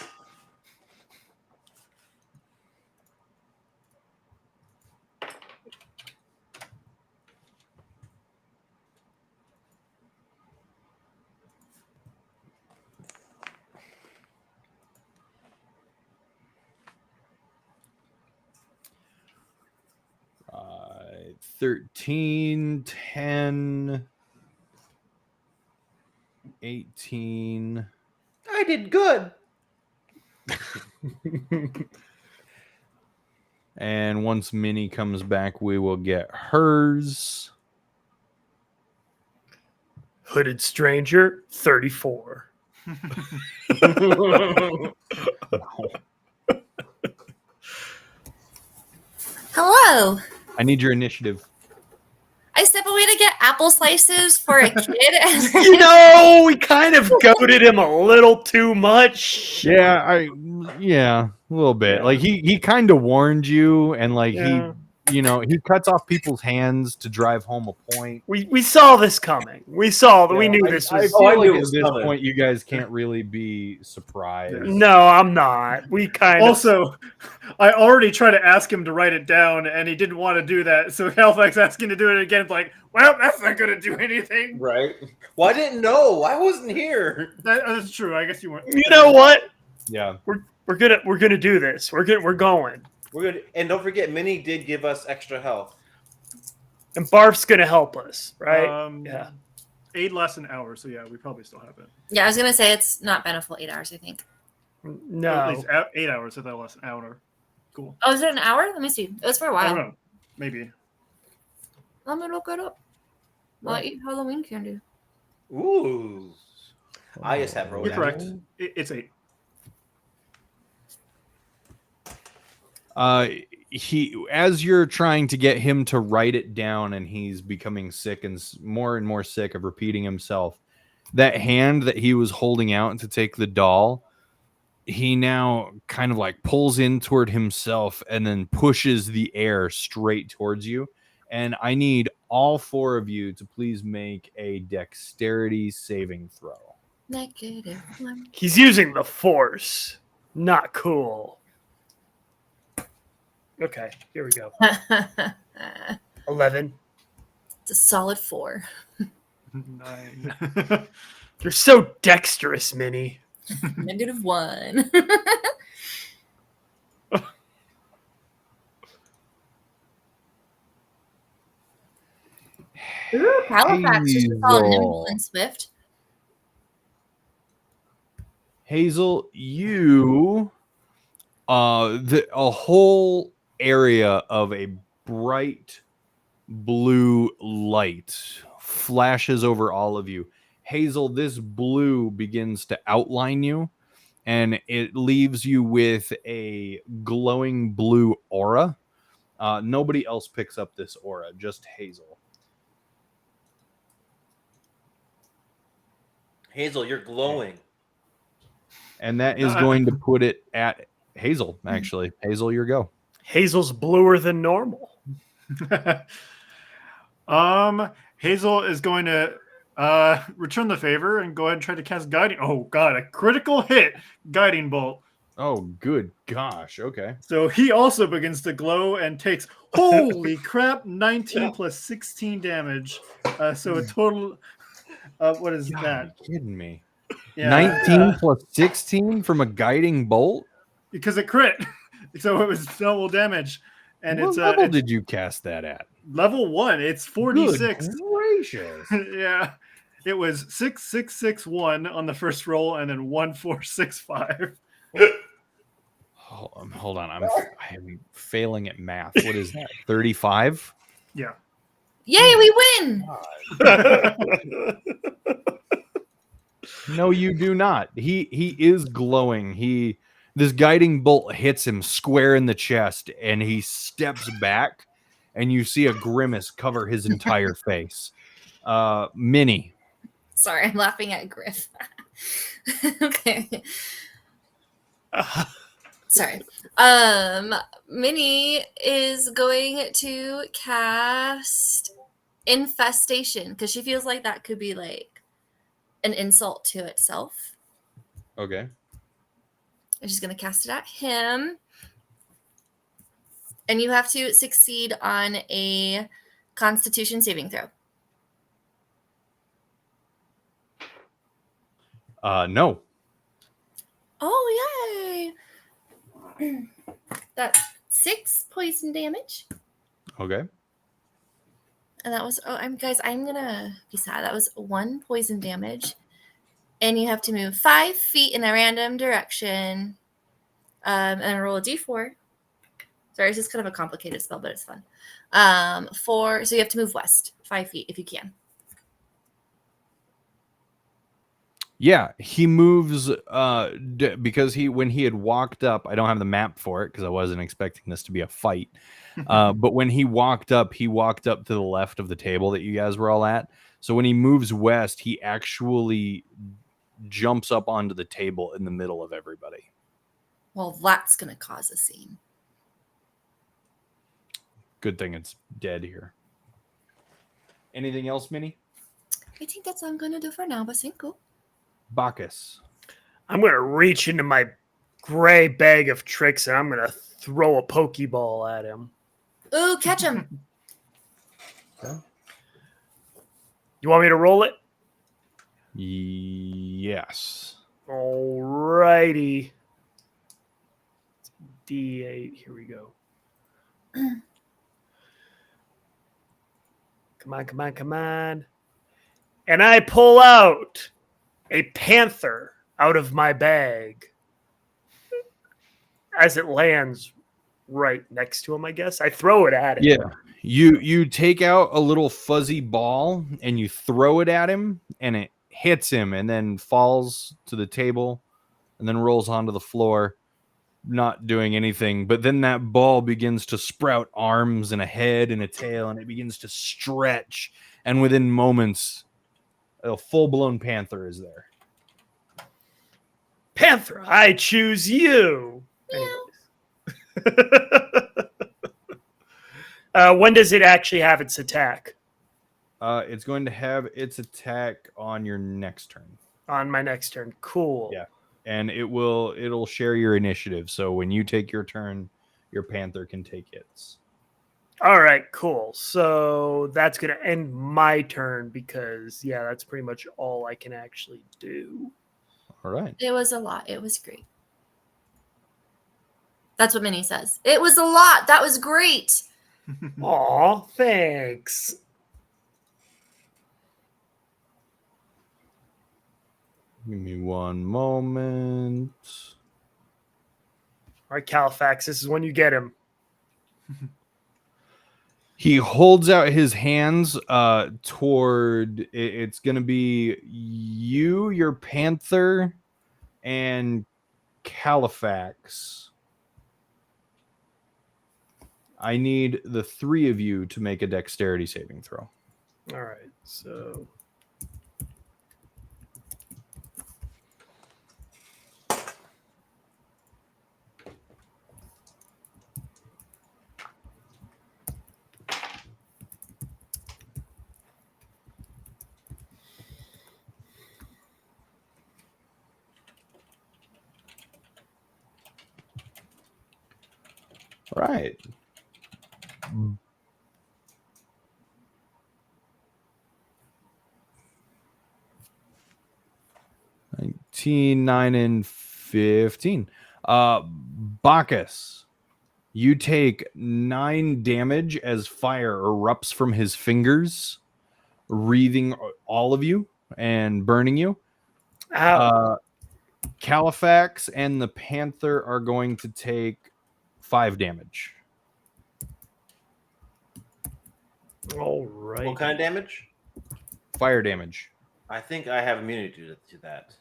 13, 10, 18. I did good. And once Minnie comes back, we will get hers. Hooded stranger, 34. Hello. I need your initiative. I step away to get apple slices for a kid. We kind of goaded him a little too much. Yeah, a little bit. Yeah. Like he kind of warned you, and like Yeah. he cuts off people's hands to drive home a point. We saw this coming. We saw that. We knew this I was. feel I like knew it at was this coming. point, you guys can't really be surprised. No, I'm not. We kind of. Also, I already tried to ask him to write it down, and he didn't want to do that. So Kalifax asking to do it again, it's like, well, that's not going to do anything. Right. Well, I didn't know. I wasn't here. That's true. I guess you weren't. You know what? Yeah. We're gonna do this. We're going. We're good. And don't forget, Minnie did give us extra health. And Barf's gonna help us, right? Yeah. 8 lasts an hour, so yeah, we probably still have it. Yeah, I was gonna say it's not been a full 8 hours, I think. Or at No. least 8 hours, so that lasts an hour. Cool. Oh, is it an hour? Let me see. It was for a I while. don't know. Maybe. Let me look it up. I'll eat Halloween candy. Ooh. I just have You're road correct. apples. It's 8. As you're trying to get him to write it down, and he's becoming sick and more sick of repeating himself, that hand that he was holding out to take the doll, he now kind of like pulls in toward himself and then pushes the air straight towards you. And I need all 4 of you to please make a dexterity saving throw. Negative one. He's using the force. Not cool. Okay, here we go. 11. It's a solid 4. 9. You're so dexterous, Minnie. Negative 1. Ooh, Kalifax just all nimble and swift. Hazel, you a whole area of a bright blue light flashes over all of you. Hazel, this blue begins to outline you, and it leaves you with a glowing blue aura. Nobody else picks up this aura, just Hazel. Hazel, you're glowing. And that is going to put it at Hazel, actually. Hazel, your go. Hazel's bluer than normal. Hazel is going to return the favor and go ahead and try to cast guiding. Oh god, a critical hit! Guiding bolt. Oh, good gosh. Okay. So he also begins to glow and takes, holy crap, 19 plus 16 damage. So a total of, what is God, that? are you kidding me? Yeah, 19 plus 16 from a guiding bolt? because it crit. So it was double damage. And What level did you cast that at? level 1. It's 4d6. Good gracious. Yeah. It was 6661 on the first roll and then 1465. Hold on. I'm failing at math. What is that? 35? Yeah. Yay, we win! No, you do not. He is glowing. This guiding bolt hits him square in the chest, and he steps back, and you see a grimace cover his entire face. Minnie. Sorry, I'm laughing at Griff. Okay. Sorry. Minnie is going to cast Infestation because she feels like that could be like an insult to itself. Okay. And she's going to cast it at him. And you have to succeed on a Constitution saving throw. No. Oh, yay. That's 6 poison damage. Okay. And that was, I'm gonna be sad. That was 1 poison damage. And you have to move 5 feet in a random direction. And roll a d4. Sorry, it's just kind of a complicated spell, but it's fun. So you have to move west 5 feet if you can. Yeah, he moves because when he had walked up, I don't have the map for it because I wasn't expecting this to be a fight. But when he walked up to the left of the table that you guys were all at. So when he moves west, he actually jumps up onto the table in the middle of everybody. Well, that's going to cause a scene. Good thing it's dead here. Anything else, Minnie? I think that's all I'm going to do for now, but thank you. Bacchus. I'm going to reach into my gray bag of tricks and I'm going to throw a Pokeball at him. Ooh, catch him. Okay. You want me to roll it? Yes. All righty. D8. Here we go. Come on. And I pull out a panther out of my bag as it lands right next to him, I guess. I throw it at him. Yeah. You take out a little fuzzy ball and you throw it at him and it hits him and then falls to the table and then rolls onto the floor, not doing anything. But then that ball begins to sprout arms and a head and a tail and it begins to stretch. And within moments, a full-blown panther is there. Panther, I choose you. When does it actually have its attack? It's going to have its attack on your next turn. On my next turn. Cool. Yeah. And it'll share your initiative. So when you take your turn, your panther can take its. All right, cool. So that's going to end my turn because, yeah, that's pretty much all I can actually do. All right. It was a lot. It was great. That's what Minnie says. It was a lot. That was great. Aw, thanks. Give me one moment. All right, Kalifax, this is when you get him. He holds out his hands toward it's going to be you, your panther, and Kalifax. I need the 3 of you to make a dexterity saving throw. All right, so right. $19, 9, and 15. Bacchus, you take 9 damage as fire erupts from his fingers, wreathing all of you and burning you. Ow. Kalifax and the Panther are going to take 5 damage. All right. What kind of damage? Fire damage. I think I have immunity to that.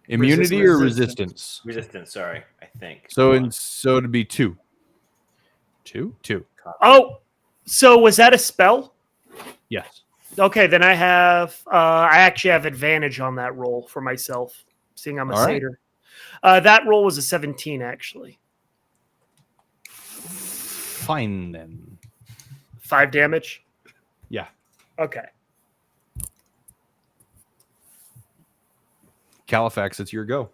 Immunity or resistance? Resistance, sorry, I think. So it'd be 2. 2? 2. Oh, so was that a spell? Yes. Okay, then I actually have advantage on that roll for myself, seeing I'm a All right. satyr. That roll was a 17, actually. Fine then. 5 damage? Yeah. Okay. Kalifax, it's your go.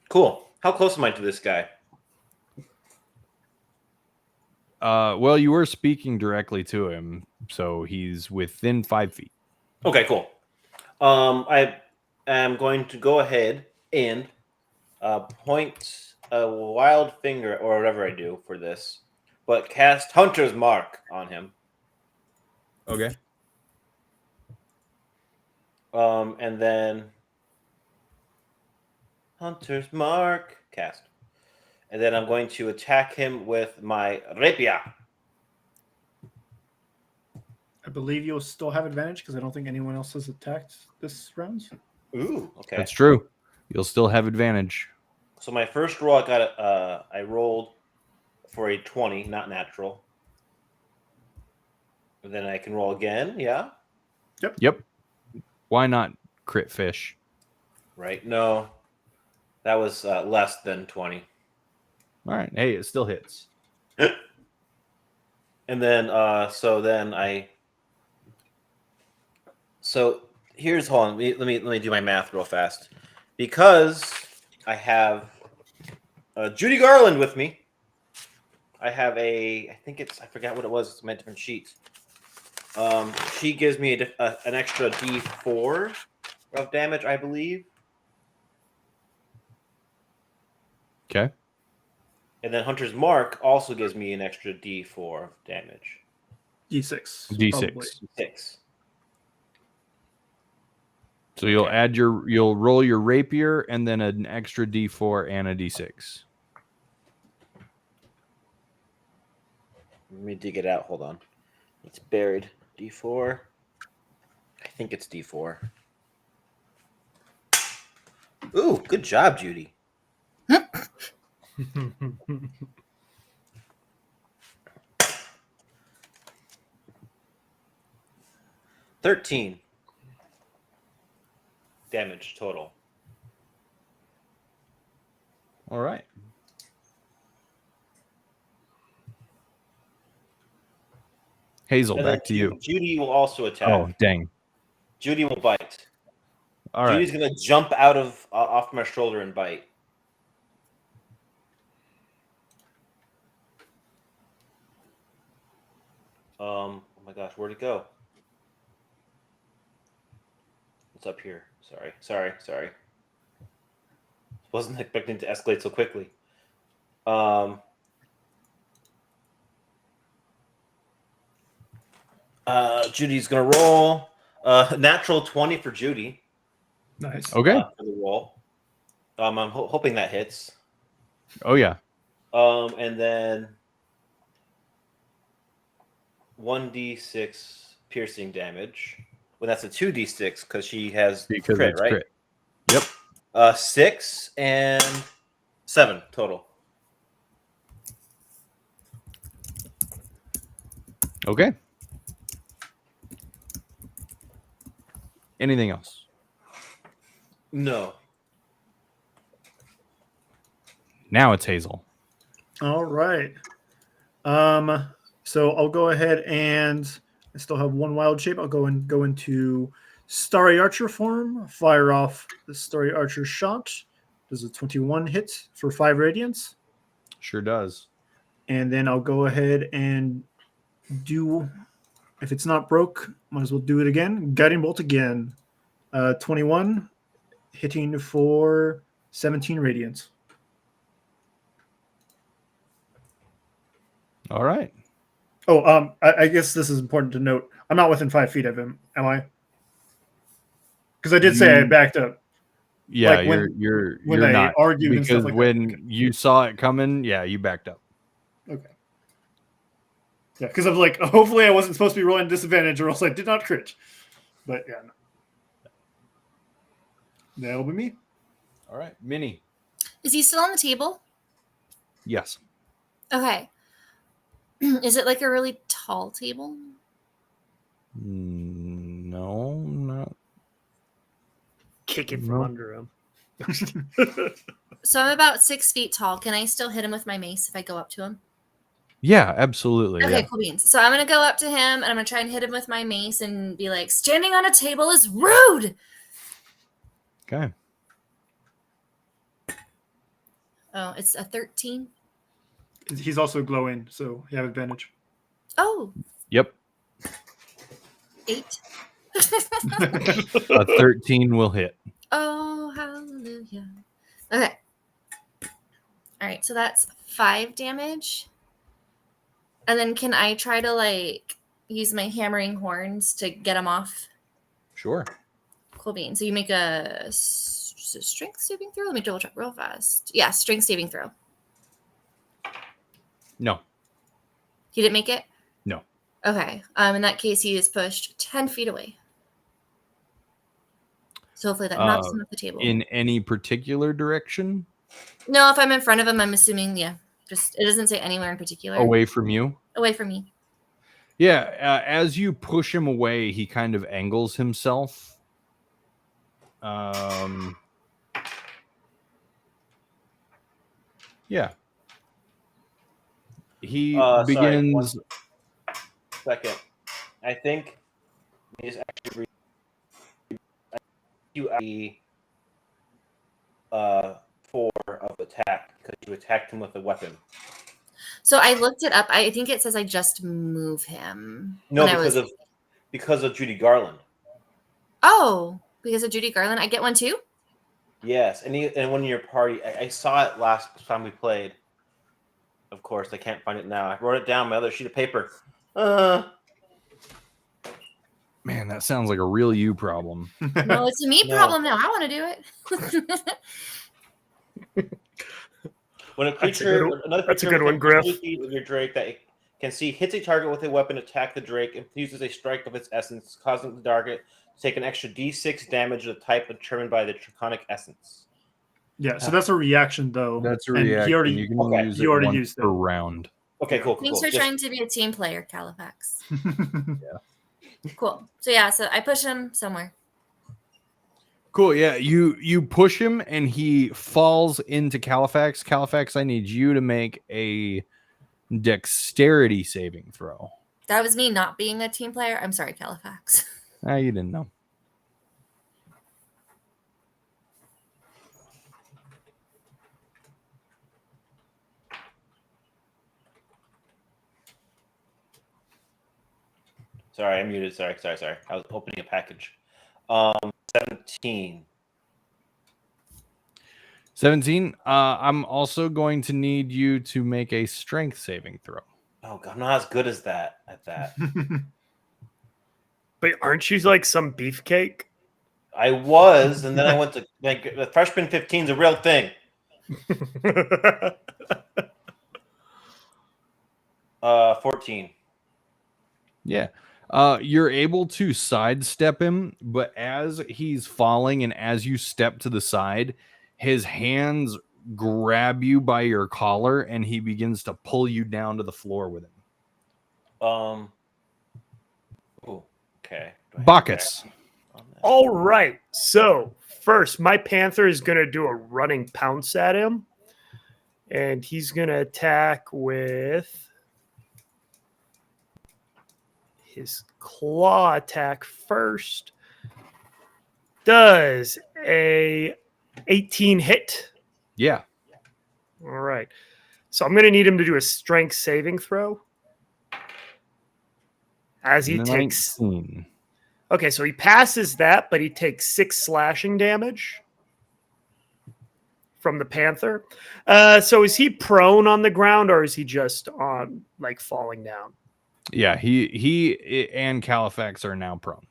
Cool. How close am I to this guy? Well, you were speaking directly to him, so he's within 5 feet. Okay, cool. I am going to go ahead and point a wild finger or whatever I do for this, but cast Hunter's Mark on him. Okay. And then Hunter's Mark cast. And then I'm going to attack him with my rapier. I believe you'll still have advantage because I don't think anyone else has attacked this round. Ooh, okay. That's true. You'll still have advantage. So my first roll, I rolled for a 20, not natural. And then I can roll again, yeah? Yep. Why not crit fish? Right, no. That was less than 20. All right. Hey, it still hits. And then, so here's, hold on, let me do my math real fast. Because I have Judy Garland with me, I have I forgot what it was, it's my different sheet. She gives me an extra D4 of damage, I believe. Okay. And then Hunter's Mark also gives me an extra D4 of damage. D6. D6. probably. 6. So you'll roll your rapier and then an extra D4 and a D6. Let me dig it out. Hold on. It's buried. D4. I think it's D4. Ooh, good job, Judy. 13 damage total. All right. Hazel, And then back to you. Judy will also attack. Oh, dang. Judy will bite. All right. Judy's gonna jump out of off my shoulder and bite. Oh my gosh, where'd it go? It's up here. Sorry. Wasn't expecting to escalate so quickly. Judy's gonna roll. Natural 20 for Judy. Nice. Okay. For the roll. I'm hoping that hits. Oh, yeah. And then 1d6 piercing damage. Well, that's a 2d6 because she has Because crit, it's right? crit. Yep. 6 and 7 total. Okay. Anything else? No. Now it's Hazel. All right. So I'll go ahead and I still have one wild shape. I'll go into Starry Archer form, fire off the Starry Archer shot Does a 21 hit for 5 radiance? Sure does. And then I'll go ahead and do, if it's not broke, might as well do it again. Guiding Bolt again. 21, hitting for 17 radiance. All right. Oh, I guess this is important to note. I'm not within 5 feet of him, am I? Because I did say I backed up. Yeah, Like when you're they not, argued and because stuff like that. when Okay. you saw it coming, yeah, you backed up. Okay. Yeah, because I'm like, hopefully I wasn't supposed to be rolling disadvantage, or else I did not crit. But yeah, no. That'll be me. All right, Minnie. Is he still on the table? Yes. Okay. Is it like a really tall table? No, not. Kick it from No. under him. So I'm about 6 feet tall. Can I still hit him with my mace if I go up to him? Yeah, absolutely. Okay, Yeah. cool beans. So I'm gonna go up to him and I'm gonna try and hit him with my mace and be like, "Standing on a table is rude." Okay. Oh, it's a 13. He's also glowing, so you have advantage. Oh, Yep. 8. A 13 will hit. Oh, hallelujah. Okay. All right, so that's 5 damage. And then can I try to like use my hammering horns to get him off? Sure. Cool bean. So you make a strength saving throw? Let me double check real fast. Yeah, strength saving throw. No. He didn't make it? No. Okay. In that case, he is pushed 10 feet away. So hopefully that knocks him off the table. In any particular direction? No, if I'm in front of him, I'm assuming, yeah. Just it doesn't say anywhere in particular. Away from you? Away from me. Yeah. As you push him away, he kind of angles himself. Yeah. He begins. Sorry, 1 second. I think he's actually you 4 of attack because you attacked him with a weapon. So I looked it up. I think it says I just move him. No, because of Judy Garland. Oh, because of Judy Garland, I get one too? Yes, and one of your party. I saw it last time we played. Of course, I can't find it now. I wrote it down on my other sheet of paper. Man, that sounds like a real you problem. No, it's a me problem now. I want to do it. When a creature, That's a good one, Griff. With your Drake that it can see hits a target with a weapon, attack the Drake, and uses a strike of its essence, causing the target to take an extra D6 damage of the type determined by the Draconic essence. Yeah, so that's a reaction, though. That's a And reaction. He already, You can only use he it already once used per it. round. Okay, cool. Thanks for Just- trying to be a team player, Kalifax. Yeah. Cool. So yeah, so I push him somewhere. Cool. Yeah, you push him and he falls into Kalifax. Kalifax, I need you to make a dexterity saving throw. That was me not being a team player. I'm sorry, Kalifax. You didn't know. Sorry, I'm muted. Sorry. I was opening a package. 17. 17. I'm also going to need you to make a strength saving throw. Oh god, I'm not as good as that at that. But aren't you like some beefcake? I was, and then I went to like the freshman 15 is a real thing. 14. Yeah. You're able to sidestep him, but as he's falling and as you step to the side, his hands grab you by your collar and he begins to pull you down to the floor with him. Oh, okay. Bacchus. All right. So first, my Panther is going to do a running pounce at him. And he's going to attack with his claw attack first. Does a 18 hit? Yeah. All right. So I'm going to need him to do a strength saving throw. As he takes. 19. Okay, so he passes that, but he takes 6 slashing damage from the panther. So is he prone on the ground, or is he just on like falling down? Yeah, he and Kalifax are now prone.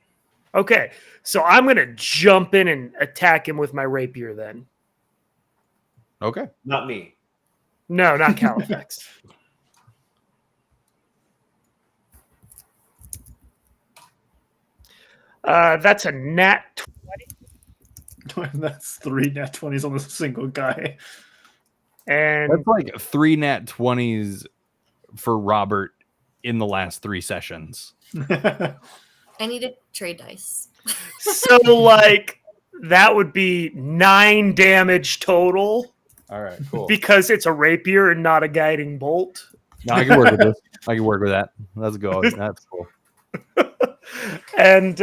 Okay, so I'm going to jump in and attack him with my rapier then. Okay. Not me. No, not Kalifax. That's a nat 20. That's 3 nat 20s on a single guy. And That's like 3 nat 20s for Robert in the last 3 sessions. I need to trade dice. so, like, that would be 9 damage total All right, cool. because it's a rapier and not a guiding bolt. No, I can work with this. I can work with that. Let's go. That's cool. And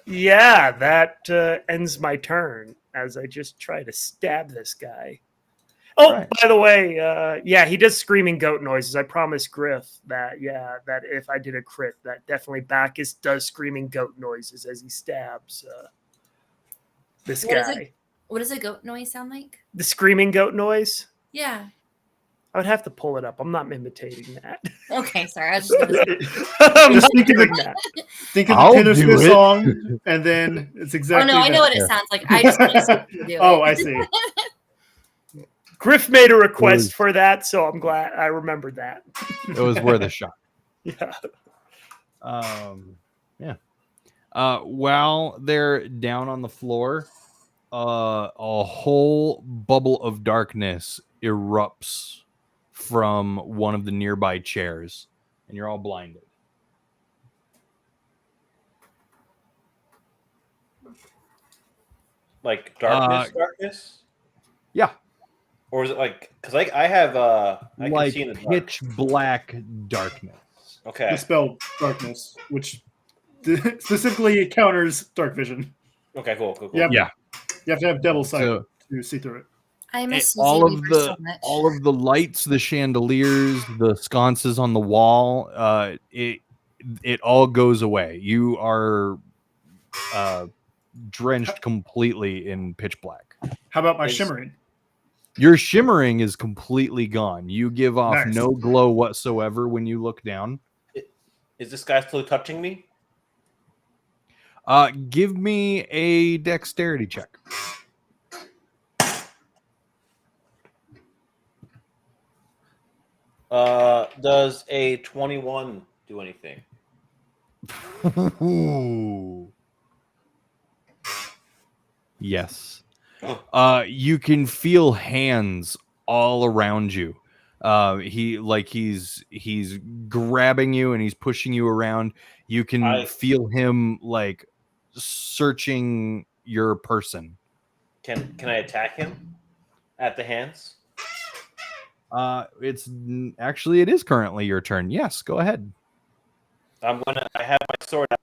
yeah, that ends my turn as I just try to stab this guy. Oh, Right. by the way, yeah, he does screaming goat noises. I promised Griff that, yeah, that if I did a crit, that definitely Bacchus does screaming goat noises as he stabs this What is guy. What does a goat noise sound like? The screaming goat noise? Yeah. I would have to pull it up. I'm not imitating that. Okay, sorry. I was just gonna say. I'm Just not think of doing it. that. Think of I'll the Taylor do Swift it. song, and then it's Oh exactly no, I know that. what it sounds like. I just want to see you do it. Oh, I see. Griff made a request was- for that, so I'm glad I remembered that. It was worth a shot. Yeah. Yeah. While they're down on the floor, a whole bubble of darkness erupts from one of the nearby chairs, and you're all blinded. Like darkness? Yeah, Or is it like, because I have, I can like see in the dark. pitch black darkness. Okay. The spell darkness, which specifically counters dark vision. Okay, cool. Yep. Yeah. You have to have devil sight So- to see through it. I miss all using of Weaver so the much. all of the lights, the chandeliers, the sconces on the wall, it all goes away. You are drenched completely in pitch black. How about my Is- shimmering? Your shimmering is completely gone. You give off Nice. no glow whatsoever when you look down. Is this guy still touching me? Give me a dexterity check. Does a 21 do anything? Yes. You can feel hands all around you. He's grabbing you and he's pushing you around. You can feel him like searching your person. Can I attack him at the hands? Actually it is currently your turn. Yes, go ahead. I have my sword out.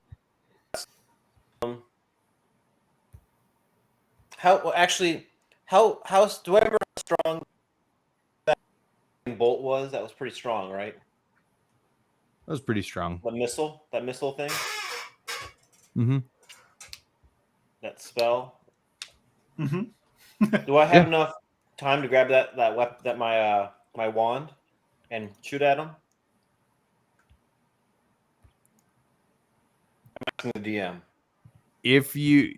How do I remember how strong that bolt was? That was pretty strong, right? That was pretty strong. That missile thing, Mm-hmm. that spell. Mm-hmm. Do I have Yeah. enough time to grab that weapon, my wand, and shoot at him? I'm asking the DM. If you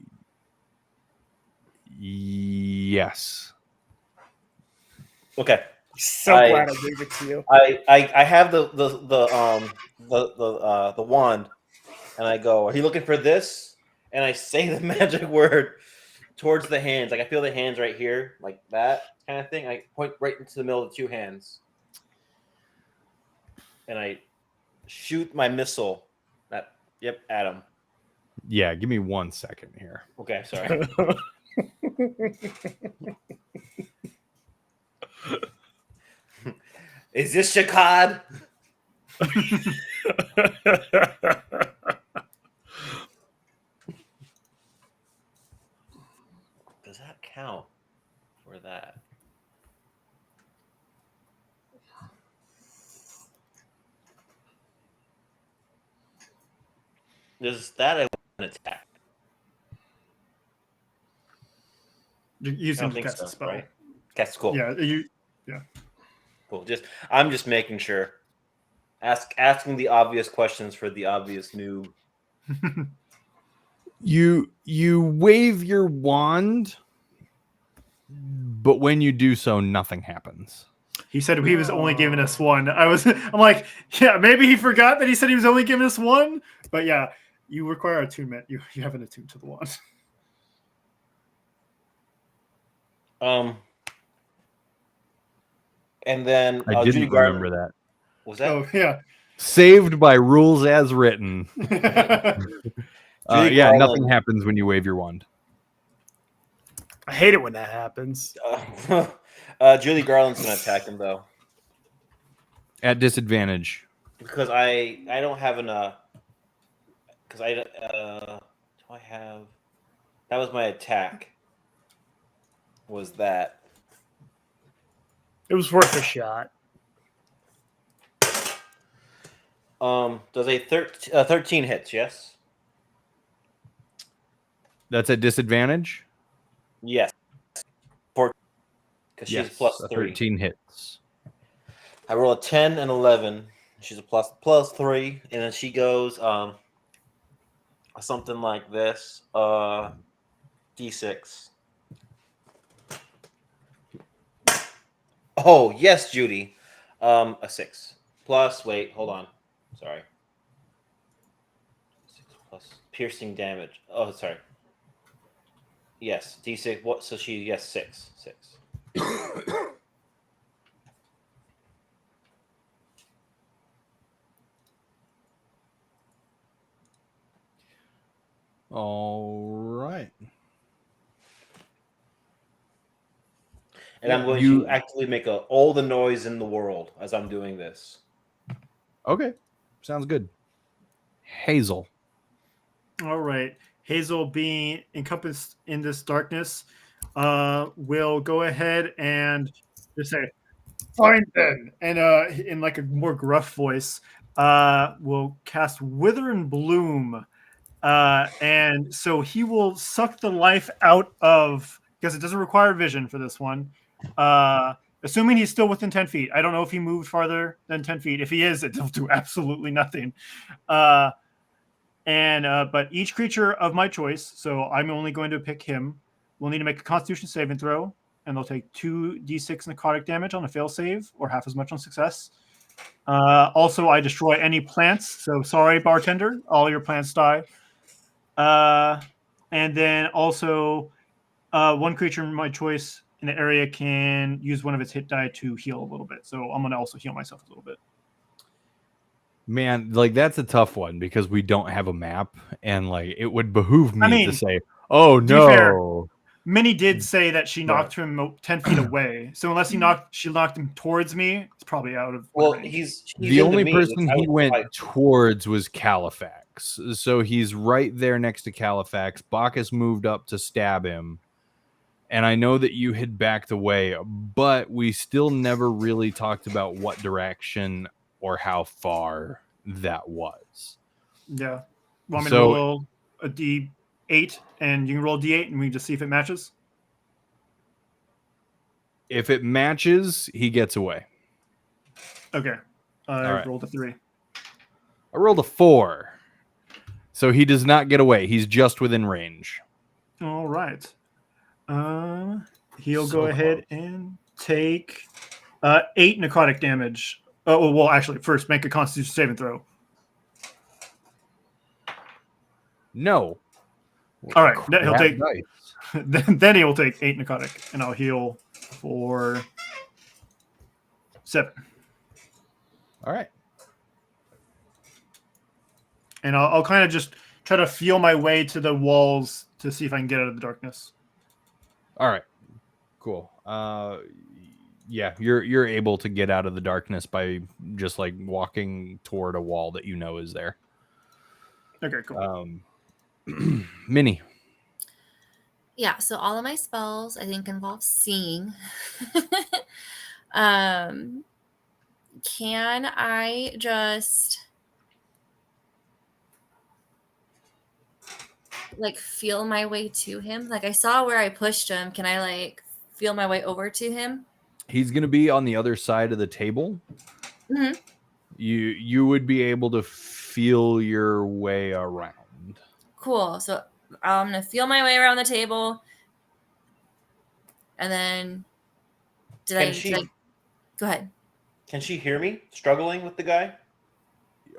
Yes. Okay. So glad I gave it to you. I have the wand, and I go, "Are you looking for this?" And I say the magic word towards the hands. Like I feel the hands right here, like that kind of thing. I point right into the middle of the two hands, and I shoot my missile. At him. Yeah, give me 1 second here. Okay, sorry. Is this Shakad? Does that count for that? Does that I an attack? You're I using don't to think cast so, a spell. right? That's cool. Yeah, Cool. I'm just making sure. Asking the obvious questions for the obvious noob. You wave your wand, but when you do so, nothing happens. He said he was only giving us one. I'm like, yeah, maybe he forgot that he said he was only giving us one. But yeah, you require attunement. You have an attune to the wand. And then I Judy didn't remember Garland. that. Was that? Oh yeah. Saved by rules as written. Judy Yeah, Garland. nothing happens when you wave your wand. I hate it when that happens. Julie Garland's gonna attack him though, At disadvantage. because I don't have enough. Because do I have? That was my attack. Was that? It was worth a shot. Does a 13 hits? Yes. That's at disadvantage? Yes. Because she's Yes, plus a 3. 13 hits. I roll a 10 and 11. She's a plus 3, and then she goes something like this. D6. Oh yes, Judy. A 6 plus. Wait, hold on. Sorry. 6 plus piercing damage. Oh, sorry. Yes, D6. What? So she 6. All right. And I'm going to actively make all the noise in the world as I'm doing this. Okay. Sounds good. Hazel. All right. Hazel, being encompassed in this darkness, will go ahead and just say, "Find them," and in like a more gruff voice, will cast Wither and Bloom, and so he will suck the life out of, because it doesn't require vision for this one. Assuming he's still within 10 feet. I don't know if he moved farther than 10 feet. If he is, it'll do absolutely nothing. But each creature of my choice, so I'm only going to pick him, will need to make a Constitution saving throw, and they'll take 2d6 necrotic damage on a fail save, or half as much on success. Also, I destroy any plants, so sorry, bartender, all your plants die. And then also, one creature of my choice in the area can use one of its hit die to heal a little bit. So I'm going to also heal myself a little bit. Man, like that's a tough one because we don't have a map, and like it would behoove me to say, "Oh to be fair, no." Minnie did say that she knocked him 10 feet away. So unless she knocked him towards me, it's probably out of range. He's The into only me, person which I he would went fight. towards was Kalifax. So he's right there next to Kalifax. Bacchus moved up to stab him. And I know that you had backed away, but we still never really talked about what direction or how far that was. Yeah. Want me to roll a D8, and you can roll D8 and we can just see if it matches? If it matches, he gets away. Okay. I right. rolled a 3. I rolled a 4. So he does not get away. He's just within range. All right. He'll So go ahead and take 8 necrotic damage. Oh, well, actually, first make a Constitution saving throw. No. All right. He'll take. Dice. Then he will take 8 necrotic, and I'll heal for 7. All right. And I'll kind of just try to feel my way to the walls to see if I can get out of the darkness. All right. Cool. Yeah, you're able to get out of the darkness by just like walking toward a wall that you know is there. Okay, cool. Minnie. Yeah, so all of my spells I think involve seeing. Can I just like feel my way to him? Like I saw where I pushed him. Can I like feel my way over to him? He's going to be on the other side of the table. Mm-hmm. You would be able to feel your way around. Cool. So I'm gonna feel my way around the table, and then did I go ahead? Can she hear me struggling with the guy?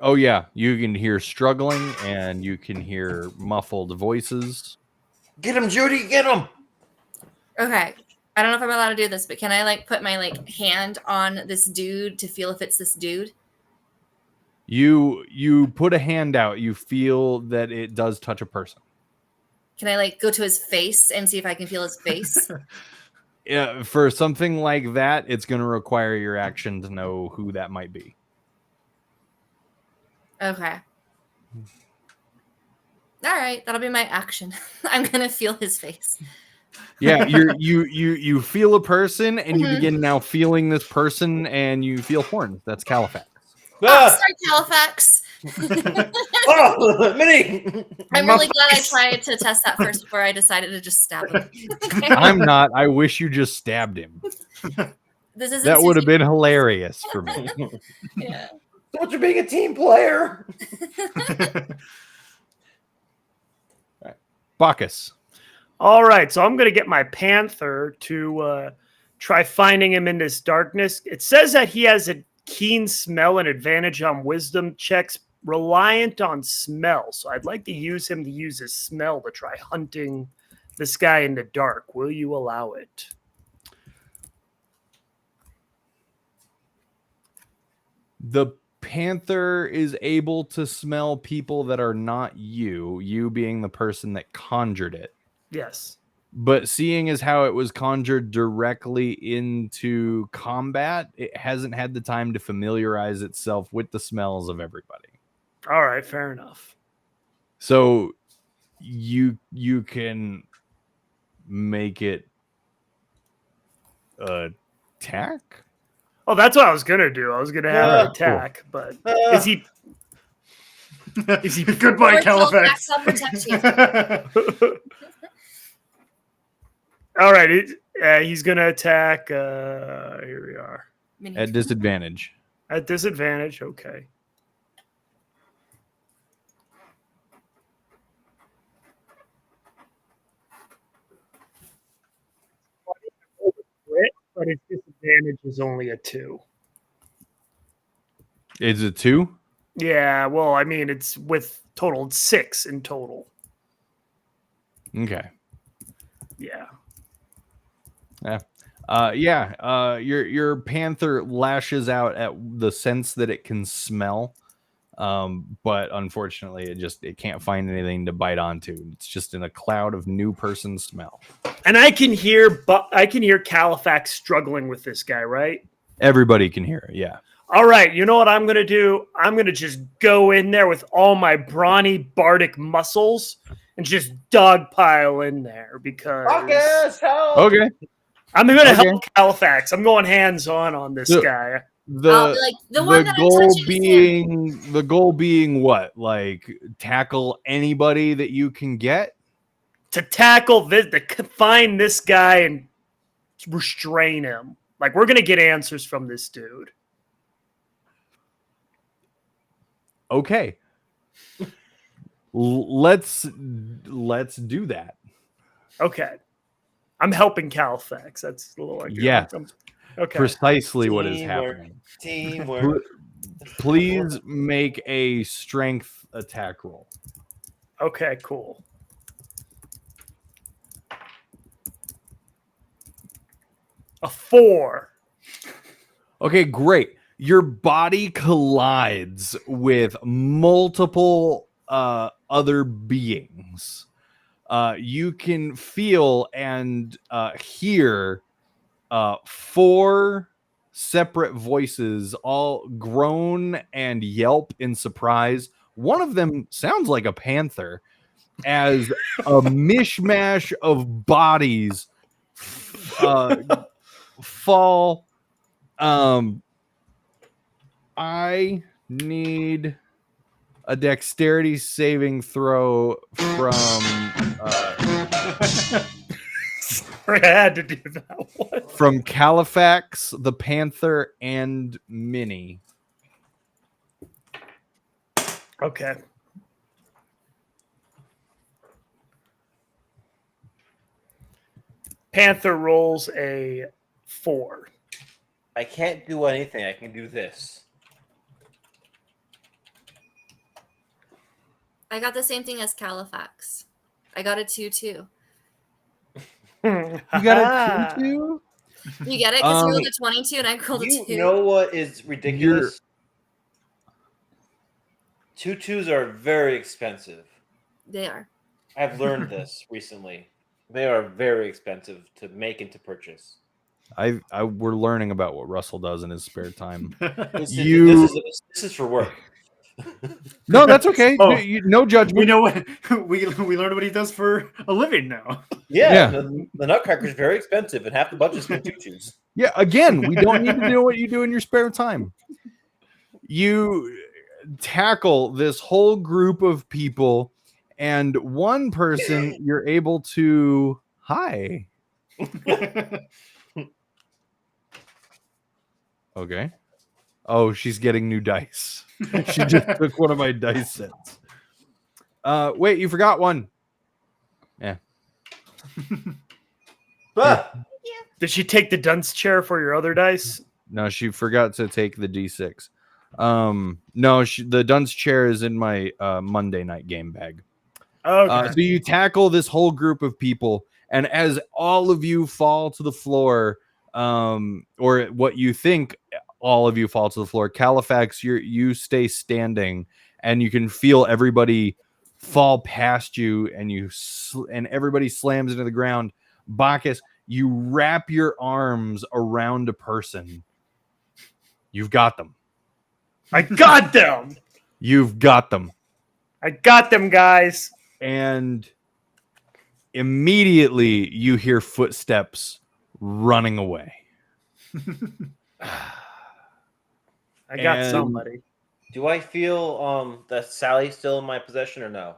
Oh yeah, you can hear struggling and you can hear muffled voices. Get him, Judy! Get him! Okay. I don't know if I'm allowed to do this, but can I like put my like hand on this dude to feel if it's this dude? You put a hand out, you feel that it does touch a person. Can I like go to his face and see if I can feel his face? Yeah, for something like that, it's going to require your action to know who that might be. Okay. All right, that'll be my action. I'm gonna feel his face. Yeah, you feel a person and you Mhm. begin now feeling this person and you feel horns. That's Kalifax. Oh, Ah! sorry, Kalifax. Oh, Minnie! I'm really glad I tried to test that first before I decided to just stab him. I'm not. I wish you just stabbed him. This isn't That would have Susie. been hilarious for me. Yeah. Don't you being a team player? Bacchus. All right, so I'm going to get my panther to try finding him in this darkness. It says that he has a keen smell and advantage on wisdom checks reliant on smell. So I'd like to use him to use his smell to try hunting this guy in the dark. Will you allow it? The panther is able to smell people that are not you being the person that conjured it. Yes. But seeing as how it was conjured directly into combat, it hasn't had the time to familiarize itself with the smells of everybody. All right, fair enough. So you can make it attack? Oh, that's what I was going to do. I was going to have an Cool. attack, but Ah. is he Goodbye, Or Kalifax. I'll protect you. All right, he's going to attack. Here we are. Mini. At disadvantage. At disadvantage, okay. But his disadvantage is only a 2. Is it 2? Yeah, well, I mean, it's with totaled 6 in total. Okay. Yeah. Your panther lashes out at the sense that it can smell, but unfortunately it can't find anything to bite onto. It's just in a cloud of new person smell. And I can hear Kalifax struggling with this guy, right? Everybody can hear it. Yeah. All right, you know what I'm going to do? I'm going to just go in there with all my brawny bardic muscles and just dogpile in there because Bacchus, help! Okay. I'm going to Okay. help Kalifax. I'm going hands-on on this So- guy. The one that I'm touching is him. The goal being what? Like tackle anybody that you can get? To tackle this, to find this guy and restrain him. Like, we're going to get answers from this dude. Okay. Let's do that. Okay. I'm helping Kalifax. That's a little like Yes. Okay. Precisely what is Teamwork. happening. Teamwork. Please make a strength attack roll. Okay, cool. A 4. Okay, great. Your body collides with multiple other beings. You can feel and hear 4 separate voices all groan and yelp in surprise. One of them sounds like a panther as a mishmash of bodies fall. I need a dexterity saving throw from I had to do that one. Kalifax, the Panther, and Minnie. Okay. Panther rolls a 4. I can't do anything. I can do this. I got the same thing as Kalifax. I got a 2 too. You got a 2-2? You get it? Because you rolled a 22 and I rolled a 2. You know what is ridiculous? 2-2s are very expensive. They are. I've learned this recently. They are very expensive to make and to purchase. We're learning about what Russell does in his spare time. This is for work. No, that's okay. Oh. No judgment. We know what we learned what he does for a living now. Yeah. The Nutcracker is very expensive, and half the budget's for 2-2s. Yeah, again, we don't need to know what you do in your spare time. You tackle this whole group of people, and one person you're able to hi. Okay. Oh, she's getting new dice. She just took one of my dice sets. Wait, you forgot one. Yeah. Did she take the dunce chair for your other dice? No, she forgot to take the D6. No, the dunce chair is in my Monday night game bag. Okay. So you tackle this whole group of people, and as all of you fall to the floor, or what you think all of you fall to the floor, Kalifax, you stay standing, and you can feel everybody fall past you, and everybody slams into the ground. Bacchus, you wrap your arms around a person. You've got them. I got them. You've got them. I got them, guys. And immediately you hear footsteps running away. I got And- somebody. Do I feel that Sally's still in my possession or no?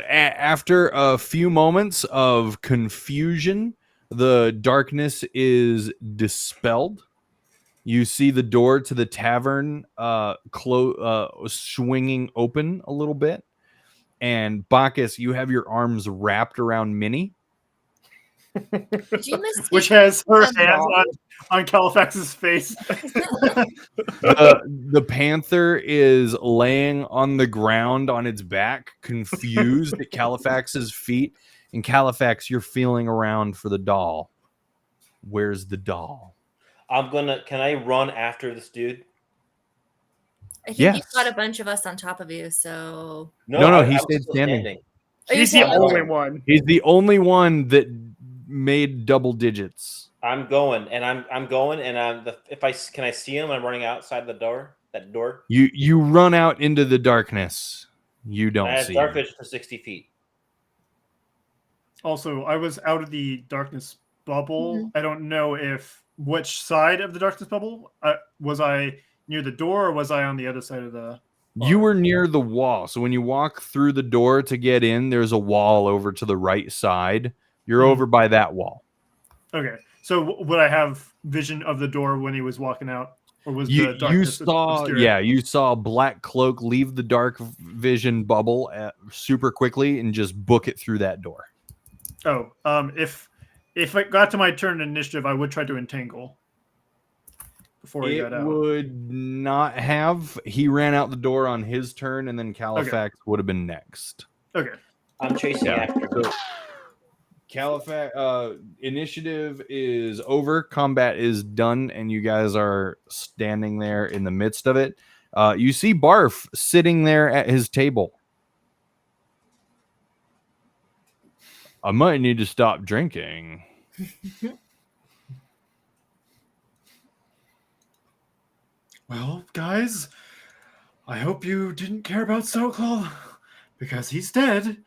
After a few moments of confusion, the darkness is dispelled. You see the door to the tavern swinging open a little bit. And Bacchus, you have your arms wrapped around Minnie. Did you miss Which has her Um, hands on Kalifax's face. The panther is laying on the ground on its back, confused at Kalifax's feet. And Kalifax, you're feeling around for the doll. Where's the doll? Can I run after this dude? I think Yes. you've got a bunch of us on top of you, so No, he I'm stayed still standing. Are you He's the saying- only one. He's the only one that made double digits. I'm going, and I'm going, and can I see him? I'm running outside the door. That door. You run out into the darkness. You don't I have see dark him. vision for 60 feet. Also, I was out of the darkness bubble. Mhm. I don't know which side of the darkness bubble was I near the door, or was I on the other side of the? You were near the wall. So when you walk through the door to get in, there's a wall over to the right side. You're over by that wall. Okay, so would I have vision of the door when he was walking out, or was the You darkness saw, obscured? you saw a black cloak leave the dark vision bubble super quickly and just book it through that door. Oh, if it got to my turn in initiative, I would try to entangle before he It got out. would not have. He ran out the door on his turn, and then Kalifax would have been next. Okay. I'm chasing Yeah. after him. So, Kalifax initiative is over. Combat is done, and you guys are standing there in the midst of it. You see Barf sitting there at his table. I might need to stop drinking. Well, guys, I hope you didn't care about Stoutclaw, because he's dead.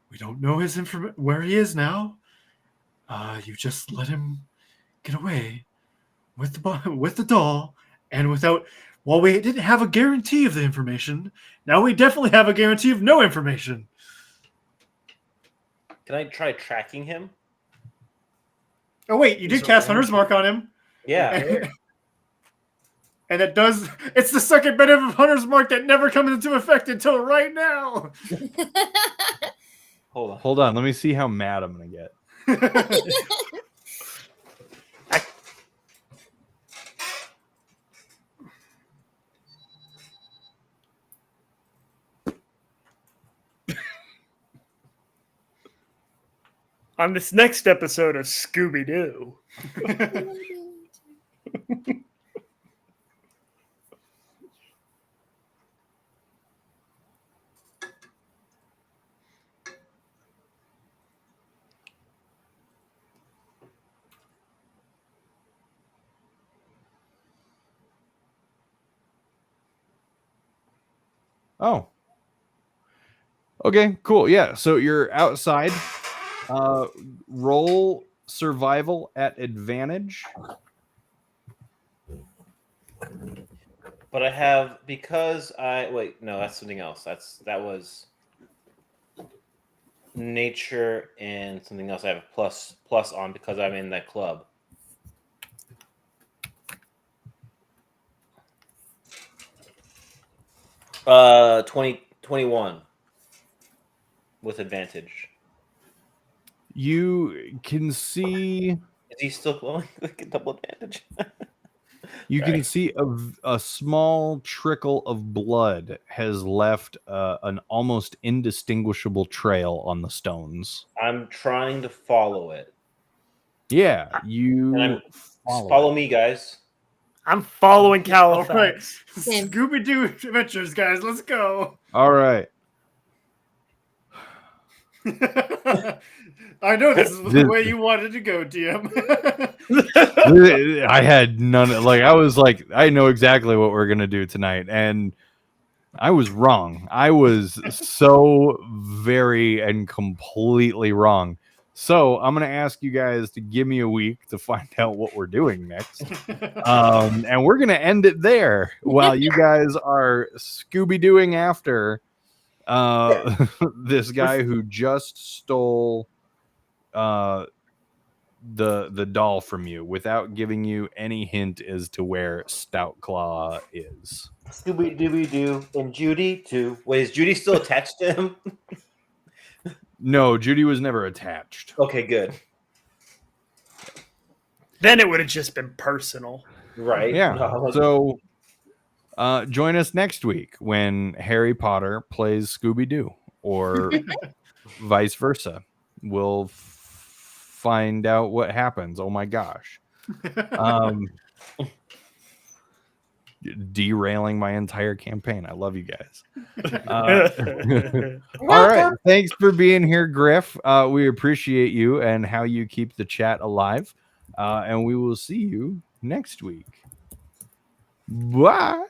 We don't know where he is now. You just let him get away with the doll, and without While we didn't have a guarantee of the information, now we definitely have a guarantee of no information. Can I try tracking him? Oh wait, you did cast Hunter's Mark on him. Yeah. And it does. It's the second benefit of Hunter's Mark that never comes into effect until right now. Hold on. Let me see how mad I'm gonna get. On this next episode of Scooby Doo. Oh. Okay, cool. Yeah, so you're outside. Roll survival at advantage. But I have because wait, no, that's something else. That was nature and something else. I have a plus on because I'm in that club. Uh, 21 with advantage. You can see. Is he still glowing? Like a double advantage. You Sorry. can see a small trickle of blood has left an almost indistinguishable trail on the stones. I'm trying to follow it. Yeah, you And follow follow it. me, guys. I'm following All right, Kalifax. Same. Scooby Doo adventures, guys. Let's go. All right. I know this is the way you wanted to go, DM. I had none. Like I was like, I know exactly what we're gonna do tonight, and I was wrong. I was so very and completely wrong. So I'm gonna ask you guys to give me a week to find out what we're doing next, and we're gonna end it there while you guys are Scooby-Dooing after this guy who just stole the doll from you without giving you any hint as to where Stout Claw is. Scooby Dooby Doo and Judy too. Wait, is Judy still attached to him? No, Judy was never attached. Okay, good. Then it would have just been personal. Right. Yeah. No, So join us next week when Harry Potter plays Scooby-Doo or vice versa. We'll find out what happens. Oh my gosh. Derailing my entire campaign. I love you guys. All right. Thanks for being here, Griff. We appreciate you and how you keep the chat alive. And we will see you next week. Bye.